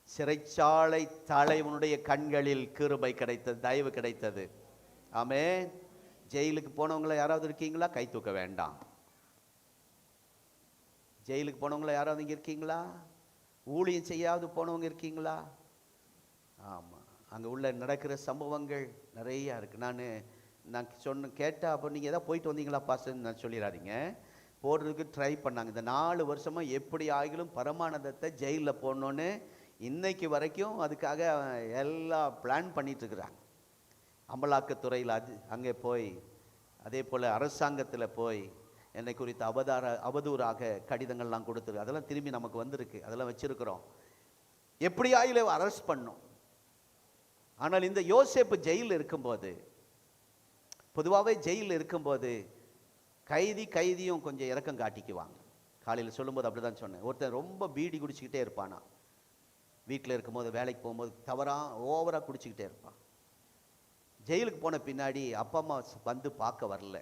சிறைச்சாலை தலைவனுடைய கண்களில் கிருபை கிடைத்தது, தயவு கிடைத்தது. ஆமே. ஜெயிலுக்கு போனவங்களை யாராவது இருக்கீங்களா? கை தூக்க வேண்டாம். ஜெயிலுக்கு போனவங்களை யாராவது இங்கே இருக்கீங்களா? ஊழியம் செய்யாவது போனவங்க இருக்கீங்களா? ஆமாம், அங்கே உள்ள நடக்கிற சம்பவங்கள் நிறையா இருக்குது. நான் கேட்டால் அப்போ நீங்கள் எதாவது போயிட்டு வந்தீங்களா பாஸ்டர்னு நான் சொல்லிடாதீங்க. போடுறதுக்கு ட்ரை பண்ணாங்க. இந்த 4 வருஷமாக எப்படி ஆகிலும் பரமானந்தத்தை ஜெயிலில் போடணுன்னு இன்னைக்கு வரைக்கும் அதுக்காக எல்லாம் பிளான் பண்ணிகிட்ருக்குறாங்க. அமலாக்கத்துறையில் அங்கே போய், அதே போல் அரசாங்கத்தில் போய் என்னை குறித்து அவதூறாக கடிதங்கள்லாம் கொடுத்துருக்கு. அதெல்லாம் திரும்பி நமக்கு வந்திருக்கு, அதெல்லாம் வச்சிருக்கிறோம். எப்படியாயில அரெஸ்ட் பண்ணோம். ஆனால் இந்த யோசேப்பு ஜெயிலில் இருக்கும்போது, பொதுவாகவே ஜெயிலில் இருக்கும்போது கைதியும் கொஞ்சம் இரக்கம் காட்டிக்குவாங்க. காலையில் சொல்லும்போது அப்படி தான் சொன்னேன். ஒருத்தன் ரொம்ப பீடி குடிச்சிக்கிட்டே இருப்பானா, வீட்டில் இருக்கும்போது வேலைக்கு போகும்போது ஓவராக குடிச்சிக்கிட்டே இருப்பான். ஜெயிலுக்கு போன பின்னாடி அப்பா அம்மா வந்து பார்க்க வரல,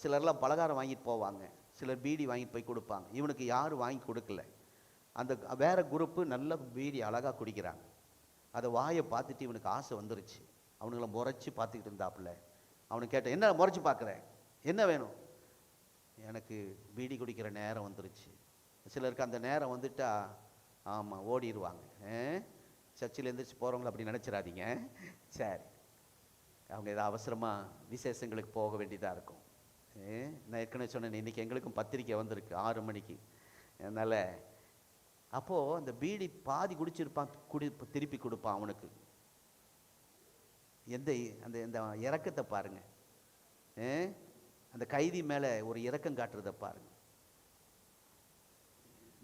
சிலர்லாம் பலகாரம் வாங்கிட்டு போவாங்க, சிலர் பீடி வாங்கிட்டு போய் கொடுப்பாங்க. இவனுக்கு யாரும் வாங்கி கொடுக்கல. அந்த வேற குரூப்பு நல்ல பீடி அழகாக குடிக்கிறாங்க. அதை வாயை பார்த்துட்டு இவனுக்கு ஆசை வந்துருச்சு. அவனுங்களை முறைச்சி பார்த்துக்கிட்டு இருந்தாப்புல. அவனுக்கு கேட்டேன், என்ன முறைச்சி பார்க்குறேன், என்ன வேணும்? எனக்கு பீடி குடிக்கிற நேரம் வந்துருச்சு. சிலருக்கு அந்த நேரம் வந்துட்டா ஆமாம் ஓடிடுவாங்க. சர்ச்சில் எந்திரிச்சு போகிறவங்கள அப்படி நினச்சிடாதீங்க. சரி, அவங்க ஏதாவது அவசரமாக விசேஷங்களுக்கு போக வேண்டியதாக இருக்கும். நான் ஏற்கனவே சொன்னேன், இன்றைக்கி எங்களுக்கும் பத்திரிக்கை வந்திருக்கு 6 மணிக்கு. அதனால் அப்போது அந்த பீடி பாதி குடிச்சிருப்பான், திருப்பி கொடுப்பான் அவனுக்கு. அந்த இந்த இரக்கத்தை பாருங்க, அந்த கைதி மேலே ஒரு இரக்கம் காட்டுறதை பாருங்க.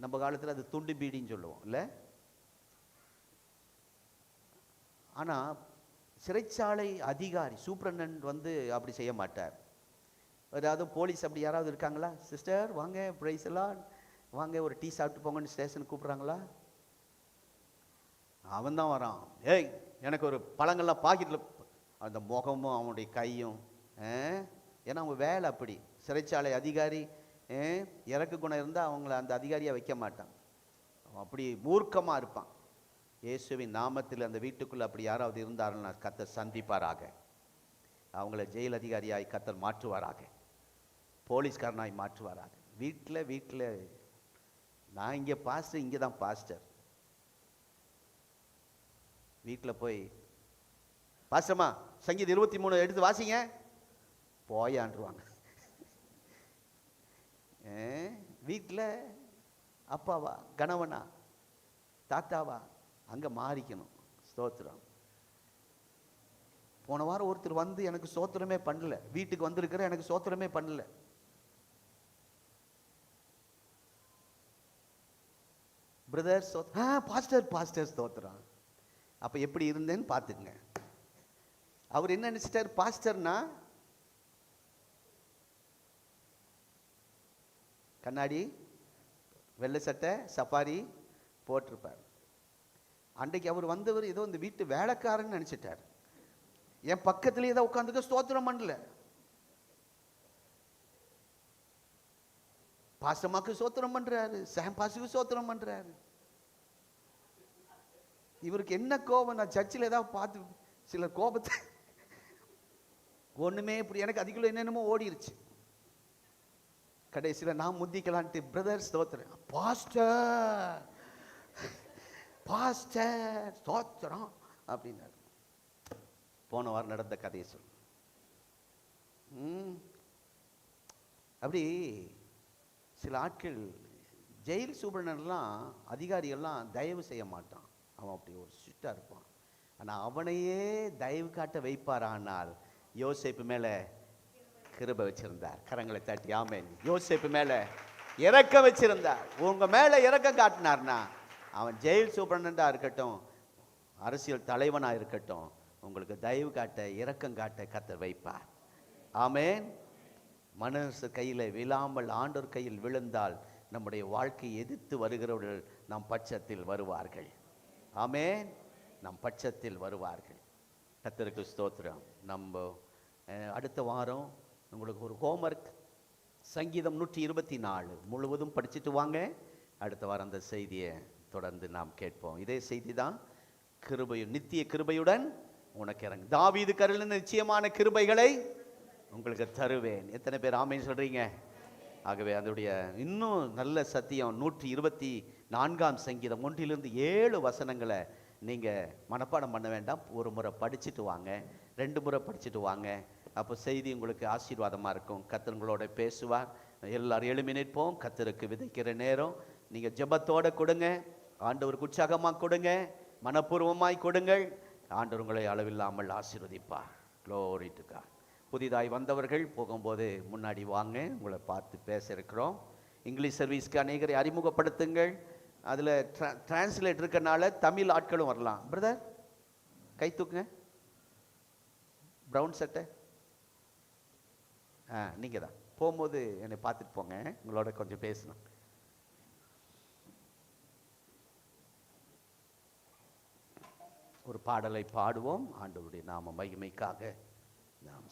நம்ம காலத்தில் அது துண்டு பீடின்னு சொல்லுவோம் இல்லை? ஆனால் சிறைச்சாலை அதிகாரி சூப்பரண்டன்ட் வந்து அப்படி செய்ய மாட்டார். அதாவது போலீஸ் அப்படி யாராவது இருக்காங்களா? சிஸ்டர் வாங்க, பிரைஸ் எல்லாம் வாங்க, ஒரு டீ சாப்பிட்டு போங்கன்னு ஸ்டேஷனுக்கு கூப்பிட்றாங்களா? அவன் தான் வரான். ஏய், எனக்கு ஒரு பழங்கள்லாம் பாக்கெட்டில். அந்த முகமும் அவனுடைய கையும், ஏன்னா அவங்க வேலை அப்படி. சிறைச்சாலை அதிகாரி இறக்கு குணம் இருந்தால் அவங்கள அந்த அதிகாரியாக வைக்க மாட்டான். அப்படி மூர்க்கமாக இருப்பான். இயேசுவின் நாமத்தில் அந்த வீட்டுக்குள்ளே அப்படி யாராவது இருந்தாருன்னா கர்த்தர் சந்திப்பாராக. அவங்கள ஜெயில் அதிகாரியாய் கர்த்தர் மாற்றுவாராக, போலீஸ்காரனாய் மாற்றுவாராக. வீட்டில் நான் இங்கே பாஸ்டர், இங்கே தான் பாஸ்டர். வீட்டில் போய் பாஸ்டர்மா சங்கீதம் 23 எடுத்து வாசிங்க, போயான்றுவாங்க. வீட்டில் அப்பாவா, கணவனா, தாத்தாவா, அங்கே மாறிக்கணும். ஸ்தோத்திரம். போன வாரம் ஒருத்தர் வந்து எனக்கு சோத்திரமே பண்ணல, வீட்டுக்கு வந்திருக்கிற எனக்கு சோத்திரமே பண்ணல. பிரதர் பாஸ்டர் பாஸ்டர் ஸ்தோத்திரம். அப்போ எப்படி இருந்தேன்னு பார்த்துக்குங்க. அவர் என்ன நினைச்சிட்டார்? பாஸ்டர்னா கண்ணாடி, வெள்ளை சட்டை, சஃபாரி போட்டிருப்பார். அன்றைக்கு அவர் வந்தவர் ஏதோ இந்த வீட்டு வேலைக்காரன்னு நினைச்சிட்டார். என் பக்கத்துலேயே தான் உட்காந்துக்க, ஸ்தோத்திரம் பண்ணல. பாஸ்டமாக்கு சோத்திரம் பண்றாரு, சாம் பாஸ்டருக்கு சோத்திரம் பண்றாரு. இவருக்கு என்ன கோபம்? நான் சர்ச்சில் ஏதாவது பார்த்து சில கோபத்தை ஒண்ணுமே இப்படி எனக்கு அதுக்குள்ள என்னென்னமோ ஓடிருச்சு. கடைசியில் நான் முந்திக்கலான்ட்டு, பிரதர் ஸ்தோத்திரம், பாஸ்டர் பாஸ்டர் ஸ்தோத்திரம் அப்படின்னாரு. போன வாரம் நடந்த கதையை சொல். அப்படி சில ஆட்கள் ஜெயில் சூப்பரண்டெல்லாம் அதிகாரிகள்லாம் தயவு செய்ய மாட்டான். அவன் அப்படி ஒரு ஸ்ட்ரிக்டாக இருப்பான். ஆனால் அவனையே தயவு காட்ட வைப்பாரானால் யோசேப்பு மேலே கிருபை வச்சிருந்தார். கரங்களை தட்டி ஆமென். யோசேப்பு மேலே இரக்கம் வச்சிருந்தார். உங்கள் மேலே இரக்கம் காட்டினார்னா அவன் ஜெயில் சூப்பரண்டாக இருக்கட்டும், அரசியல் தலைவனாக இருக்கட்டும், உங்களுக்கு தயவு காட்ட இரக்கம் காட்ட கர்த்தர் வைப்பார். ஆமென். மனுஷ கையில் விழாமல் ஆண்டோர் கையில் விழுந்தால் நம்முடைய வாழ்க்கையை எதிர்த்து வருகிறவர்கள் நம் பட்சத்தில் வருவார்கள். ஆமென். நம் பட்சத்தில் வருவார்கள். கர்த்தருக்கு ஸ்தோத்திரம். நம்ம அடுத்த வாரம் உங்களுக்கு ஒரு ஹோம்ஒர்க், சங்கீதம் 124 முழுவதும் படிச்சுட்டு வாங்க. அடுத்த வாரம் அந்த செய்தியை தொடர்ந்து நாம் கேட்போம். இதே செய்தி தான், நித்திய கிருபையுடன் உனக்கு இறங்கு, தாவீது கருளின நிச்சயமான கிருபைகளை உங்களுக்கு தருவேன். எத்தனை பேர் ஆமென் சொல்றீங்க? ஆகவே அதனுடைய இன்னும் நல்ல சத்தியம் 124ஆம் சங்கீதம் 1-7 வசனங்களை நீங்கள் மனப்பாடம் பண்ண வேண்டாம். ஒரு முறை படிச்சுட்டு வாங்க, 2 முறை படிச்சுட்டு வாங்க. அப்போ செய்தி உங்களுக்கு ஆசீர்வாதமாக இருக்கும். கர்த்தர் உங்களோட பேசுவார். எல்லாரும் எழுப்பி நிற்போம். கர்த்தருக்கு விதைக்கிற நேரம். நீங்கள் ஜெபத்தோடு கொடுங்க, ஆண்டவருக்கு உற்சாகமாக கொடுங்க, மனப்பூர்வமாய் கொடுங்கள். ஆண்டவர் உங்களை அளவில்லாமல் ஆசீர்வதிப்பார். Glory to God. புதிதாய் வந்தவர்கள் போகும்போது முன்னாடி வாங்க, உங்களை பார்த்து பேச இருக்கிறோம். இங்கிலீஷ் சர்வீஸ்க்கு அநேகரை அறிமுகப்படுத்துங்கள். அதில் டிரான்ஸ்லேட் இருக்கனால தமிழ் ஆட்களும் வரலாம். பிரதர் கை தூக்குங்க. ப்ரௌன் சட்டை நீங்கள் தான். போகும்போது என்னை பார்த்துட்டு போங்க, உங்களோட கொஞ்சம் பேசணும். ஒரு பாடலை பாடுவோம். ஆண்டவருடைய நாம மகிமைக்காக நாம்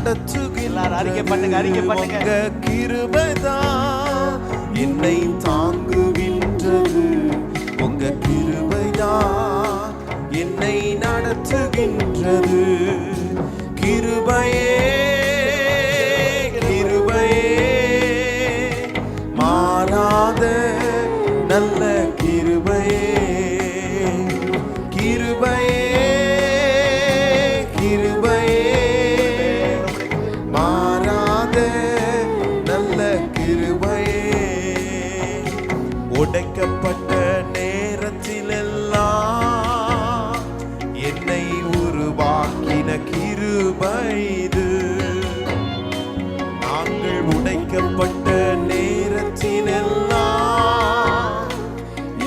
நடத்துகின்றது உங்க கிருபைதான் என்னை தாங்குகின்றது உங்க கிருபைதான் என்னை நடத்துகின்றது கிருபையே மாறாத நல்ல கிருபையே மாறாத நல்ல கிருபையே உடைக்கப்பட்ட நேரத்திலெல்லாம் என்னை உருவாக்கின கிருபை இது நாங்கள் உடைக்கப்பட்ட நேரத்திலெல்லாம்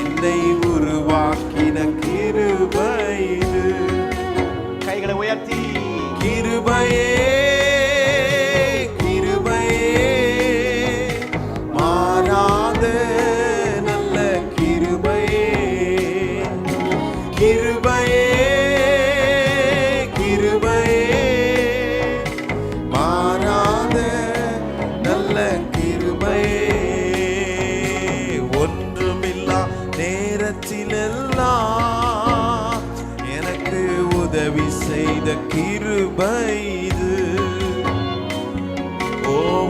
என்னை உருவாக்கின கிருபை இது கைகளை உயர்த்தி கிருபையே மாறாத நல்ல கிருபையே மாறாத நல்ல கிருபையே ஒன்றுமில்லா நேரத்திலெல்லாம் எனக்கு உதவி செய்த கிருபை இது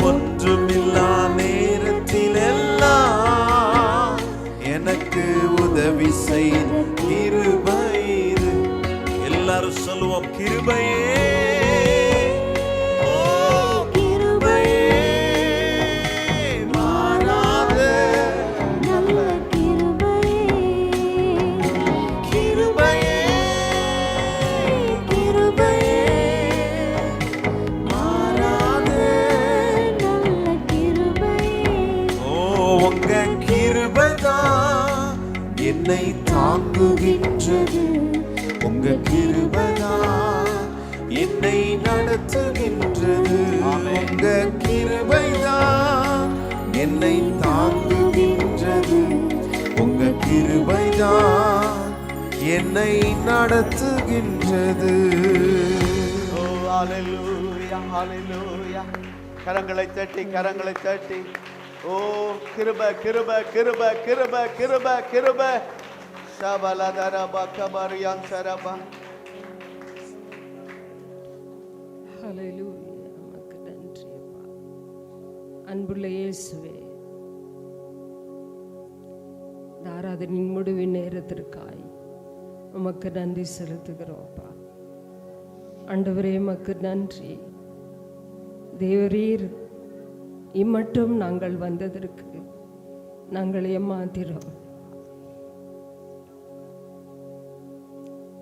ஒன்றுமில்லா நேரத்திலெல்லாம் எனக்கு உதவி செய்த கிருபை இது எல்லாரும் சொல்லுவோம் கிருபையே என்னை தாங்குகின்றது உங்க கிருபைதான் என்னை நடத்துகின்றது உங்க கிருபைதான் என்னை தாங்குகின்றது உங்க கிருபைதான் என்னை நடத்துகின்றது ஹல்லேலூயா ஹல்லேலூயா கரங்களை தட்டி ஓ கிருபை கிருபை கிருபை கிருபை கிருபை கிருபை ஷபலதரபா கபரியான் சரபா ஹல்லேலூயா உமக்கு நன்றி அப்பா அன்புள்ள இயேசுவே ஆராதனையின் முடிவின் நேரத்திற்காய் உமக்கு நன்றி செலுத்துகிறோம் அப்பா ஆண்டவரே உமக்கு நன்றி தேவரீர் இம்மட்டும் நாங்கள் வந்ததற்கு நாங்கள் ஏமாத்திரோம்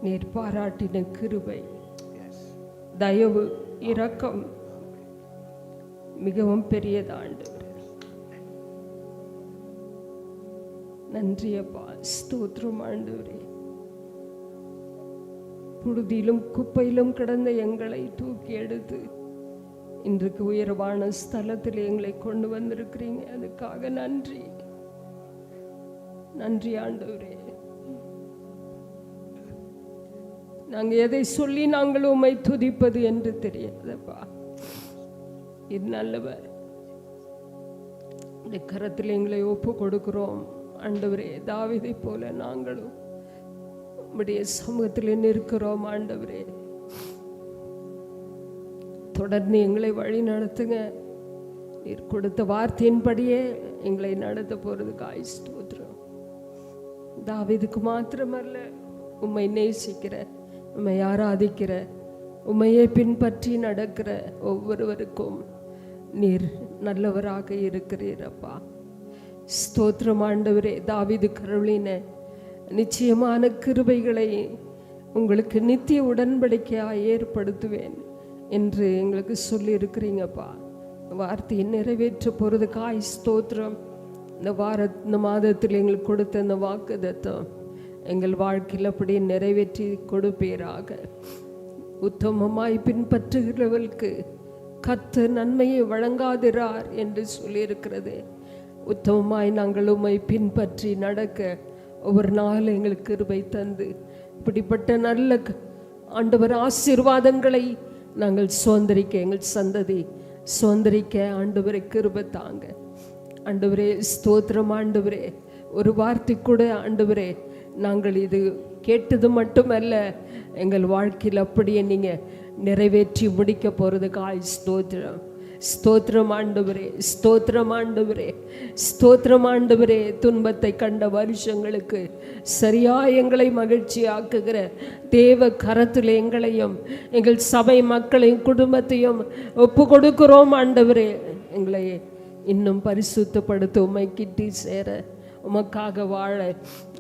நீர் பாராட்டின கிருபை தயவு இரக்கம் மிகவும் பெரியது ஆண்டவரே நன்றி அப்பா ஸ்தோத்திரம் ஆண்டவரே புழுதியிலும் குப்பையிலும் கிடந்த எங்களை தூக்கி எடுத்து இன்றைக்கு உயர்வான ஸ்தலத்தில் எங்களை கொண்டு வந்திருக்கிறீங்க அதுக்காக நன்றி நன்றி ஆண்டவரே நாங்கள் எதை சொல்லி நாங்கள் உம்மை துதிப்பது என்று தெரியாதப்பா இது நல்லவர் இந்த கரத்தில் எங்களை ஒப்பு கொடுக்கிறோம் ஆண்டவரே தாவீதை போல நாங்களும் உம்முடைய சமூகத்தில் நிற்கிறோம் ஆண்டவரே தொடர்ந்து எங்களை வழி நடத்துங்க நீர் கொடுத்த வார்த்தையின்படியே எங்களை நடத்த போறதுக்கு ஸ்தோத்திரம் தாவீதுக்கு மாத்திரமல்ல உம்மை நேசிக்கிற உம்மை ஆராதிக்கிற உம்மையே பின்பற்றி நடக்கிற ஒவ்வொருவருக்கும் நீர் நல்லவராக இருக்கிறீரப்பா ஸ்தோத்திரம் ஆண்டவரே தாவீது கருளின நிச்சயமான கிருபைகளை உங்களுக்கு நித்திய உடன்படிக்கையாக ஏற்படுத்துவேன் என்று எங்களுக்கு சொல்லி இருக்கிறீங்கப்பா வார்த்தையை நிறைவேற்ற போகிறதுக்காய் ஸ்தோத்திரம் இந்த மாதத்தில் எங்களுக்கு கொடுத்த இந்த வாக்குத்தத்தம் எங்கள் வாழ்க்கையில் அப்படியே நிறைவேற்றி கொடுப்பீராக உத்தமமாய் பின்பற்றுகிறவர்களுக்கு கர்த்தர் நன்மையை வழங்காதிரார் என்று சொல்லியிருக்கிறது உத்தமமாய் நாங்கள் உம்மை பின்பற்றி நடக்க ஒவ்வொரு நாளும் எங்களுக்கு கிருபை தந்து இப்படிப்பட்ட நல்ல ஆண்டவர் ஆசீர்வாதங்களை நாங்கள் சுதந்திரிக்க, எங்கள் சந்ததி சுதந்திரிக்க ஆண்டவரே கிருபை தாங்க. ஆண்டவரே ஸ்தோத்திரம் ஆண்டவரே. ஒரு வார்த்தை கூட ஆண்டவரே நாங்கள் இது கேட்டது மட்டுமல்ல, எங்கள் வாழ்க்கையில் அப்படியே நீங்கள் நிறைவேற்றி முடிக்க போகிறதுக்காய் ஸ்தோத்திரம். ஸ்தோத்திரம் ஆண்டவரே, ஸ்தோத்திரம் ஆண்டவரே, ஸ்தோத்திரம் ஆண்டவரே. துன்பத்தை கண்ட வருஷங்களுக்கு சரியா எங்களை மகிழ்ச்சி ஆக்குகிற தேவ கரத்தில் எங்களையும் எங்கள் சபை மக்களையும் குடும்பத்தையும் ஒப்பு கொடுக்கிறோம் ஆண்டவரே. எங்களை இன்னும் பரிசுத்தப்படுத்த உம்மை கிட்டி சேர உமக்காக வாழ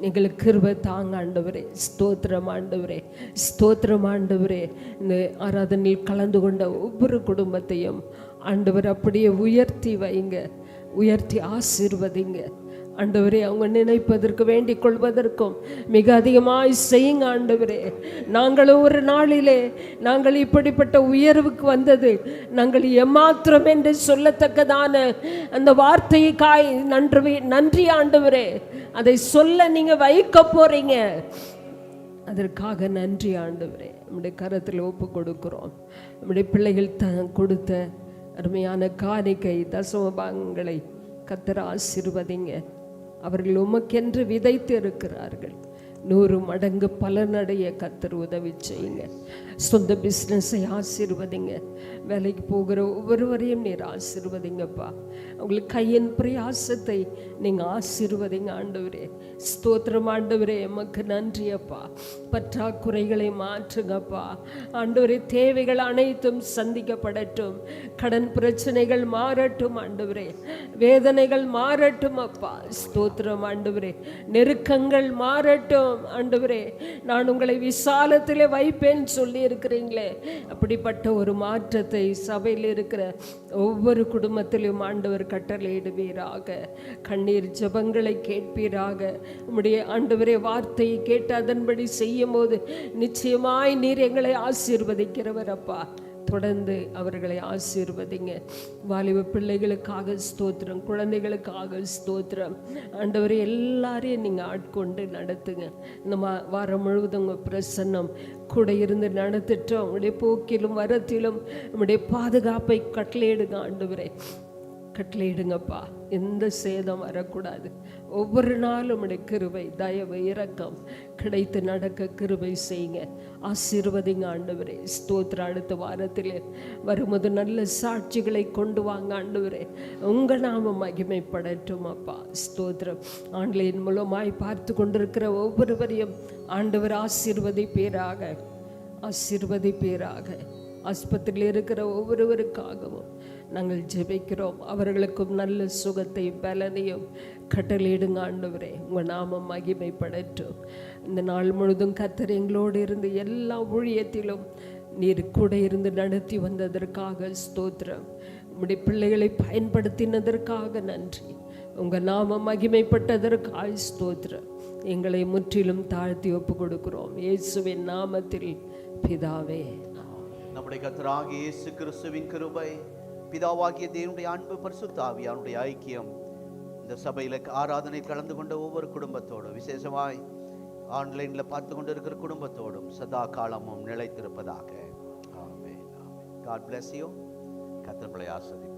எங்களுக்கு கிருபை தாங்க ஆண்டவரே. ஸ்தோத்திரம் ஆண்டவரே, ஸ்தோத்திரம் ஆண்டவரே. இந்த ஆராதனையில் கலந்து கொண்ட ஒவ்வொரு குடும்பத்தையும் ஆண்டவர் அப்படியே உயர்த்தி வைங்க, உயர்த்தி ஆசீர்வதிங்க ஆண்டவரே. அவங்க நினைப்பதற்கு வேண்டிக் கொள்வதற்கும் மிக அதிகமாய் செய்யுங்க ஆண்டவரே. நாங்களும் ஒரு நாளிலே நாங்கள் இப்படிப்பட்ட உயர்வுக்கு வந்தது நாங்கள் எம்மாத்திரம் என்று சொல்லத்தக்கதான அந்த வார்த்தைக்காய் நன்றி ஆண்டவரே. அதை சொல்ல நீங்க வைக்க போறீங்க, அதற்காக நன்றி ஆண்டவரே. நம்முடைய கரத்தில் ஒப்பு கொடுக்கிறோம். நம்முடைய பிள்ளைகள் கொடுத்த அருமையான காணிக்கை தசமபாகங்களை கர்த்தர் ஆசீர்வதிங்க. அவர்கள் உமக்கென்று விதைத்து இருக்கிறார்கள். 100 மடங்கு பலனடைய கர்த்தர் உதவி செய்யுங்க. சொந்த பிஸ்னஸை ஆசீர்வதிங்க. வேலைக்கு போகிற ஒவ்வொருவரையும் நீர் ஆசீர்வதிங்கப்பா. அவங்களுக்கு கையின் பிரயாசத்தை நீங்கள் ஆசீர்வதிங்க ஆண்டவரே. ஸ்தோத்திரம் ஆண்டவரே, எமக்கு நன்றியப்பா. பற்றாக்குறைகளை மாற்றுங்கப்பா ஆண்டவரே. தேவைகள் அனைத்தும் சந்திக்கப்படட்டும். கடன் பிரச்சனைகள் மாறட்டும் ஆண்டவரே. வேதனைகள் மாறட்டும் அப்பா. ஸ்தோத்திரம் ஆண்டவரே. நெருக்கங்கள் மாறட்டும் ஆண்டவரே. நான் உங்களை விசாலத்திலே வைப்பேன் சொல்லி இருக்கிறீங்களே, அப்படிப்பட்ட ஒரு மாற்றத்தை சபையில் இருக்கிற ஒவ்வொரு குடும்பத்திலும் ஆண்டவர் கட்டளையிடுவீராக. கண்ணீர் ஜெபங்களை கேட்பீராக. உம்முடைய ஆண்டவரே வார்த்தையை கேட்டு அதன்படி செய்யும் போது நிச்சயமாய் நீர் எங்களை ஆசீர்வதிக்கிறவர் அப்பா. தொடர்ந்து அவர்களை ஆசீர்வதிங்க. வாலிப பிள்ளைகளுக்காக ஸ்தோத்திரம், குழந்தைகளுக்காக ஸ்தோத்திரம் ஆண்டவரே. எல்லாரையும் நீங்கள் ஆட்கொண்டு நடத்துங்க. இந்த வாரம் முழுவதும் உங்கள் பிரசன்னம் கூட இருந்து நடத்திட்டோம். உங்களுடைய போக்கிலும் வரத்திலும் நம்முடைய பாதுகாப்பை கட்டளையிடுங்க ஆண்டவரே. கட்டளையிடுங்கப்பா. எந்த சேதம் வரக்கூடாது. ஒவ்வொரு நாளும் உடைய கிருபை, தயவு, இரக்கம் கிடைத்து நடக்க கிருபை செய்யுங்க. ஆசீர்வதிங்க ஆண்டவரே. ஸ்தோத்திர. அடுத்த வாரத்தில் வரும்போது நல்ல சாட்சிகளை கொண்டு வாங்க ஆண்டவரே. உங்கள் நாமம் மகிமைப்படட்டும் அப்பா. ஸ்தோத்திரம். ஆன்லைன் மூலமாய் பார்த்து கொண்டிருக்கிற ஒவ்வொருவரையும் ஆண்டவர் ஆசீர்வதிப்பீராக, ஆசீர்வதிப்பீராக. ஆஸ்பத்திரியில் இருக்கிற ஒவ்வொருவருக்காகவும் நாங்கள் ஜெபிக்கிறோம். அவர்களுக்கும் நல்ல சுகத்தை பலனையும் கட்டளையிடுங்க ஆண்டவரே. உங்கள் நாமம் மகிமைப்படட்டும். இந்த நாள் முழுதும் கர்த்தர் எங்களோடு இருந்து எல்லா ஊழியத்திலும் நீர் கூட இருந்து நடத்தி வந்ததற்காக ஸ்தோத்திரம். உம்முடைய பிள்ளைகளை பயன்படுத்தினதற்காக நன்றி. உங்கள் நாமம் மகிமைப்பட்டதற்காக ஸ்தோத்திரம். எங்களை முற்றிலும் தாழ்த்தி ஒப்பு கொடுக்கிறோம் இயேசுவின் நாமத்தில் பிதாவே. நம்முடைய கர்த்தராகிய இயேசு கிறிஸ்துவின் கிருபை, பிதாவாகிய தேவனுடைய அன்பு, பரிசுத்த ஆவியானுடைய ஐக்கியம் இந்த சபையில் ஆராதனை கலந்து கொண்ட ஒவ்வொரு குடும்பத்தோடும், விசேஷமாய் ஆன்லைனில் பார்த்து கொண்டு இருக்கிற குடும்பத்தோடும் சதா காலமும் நிலைத்திருப்பதாக. ஆமென். God bless you. கர்த்தர் உங்களை ஆசீர்வதிப்பார்.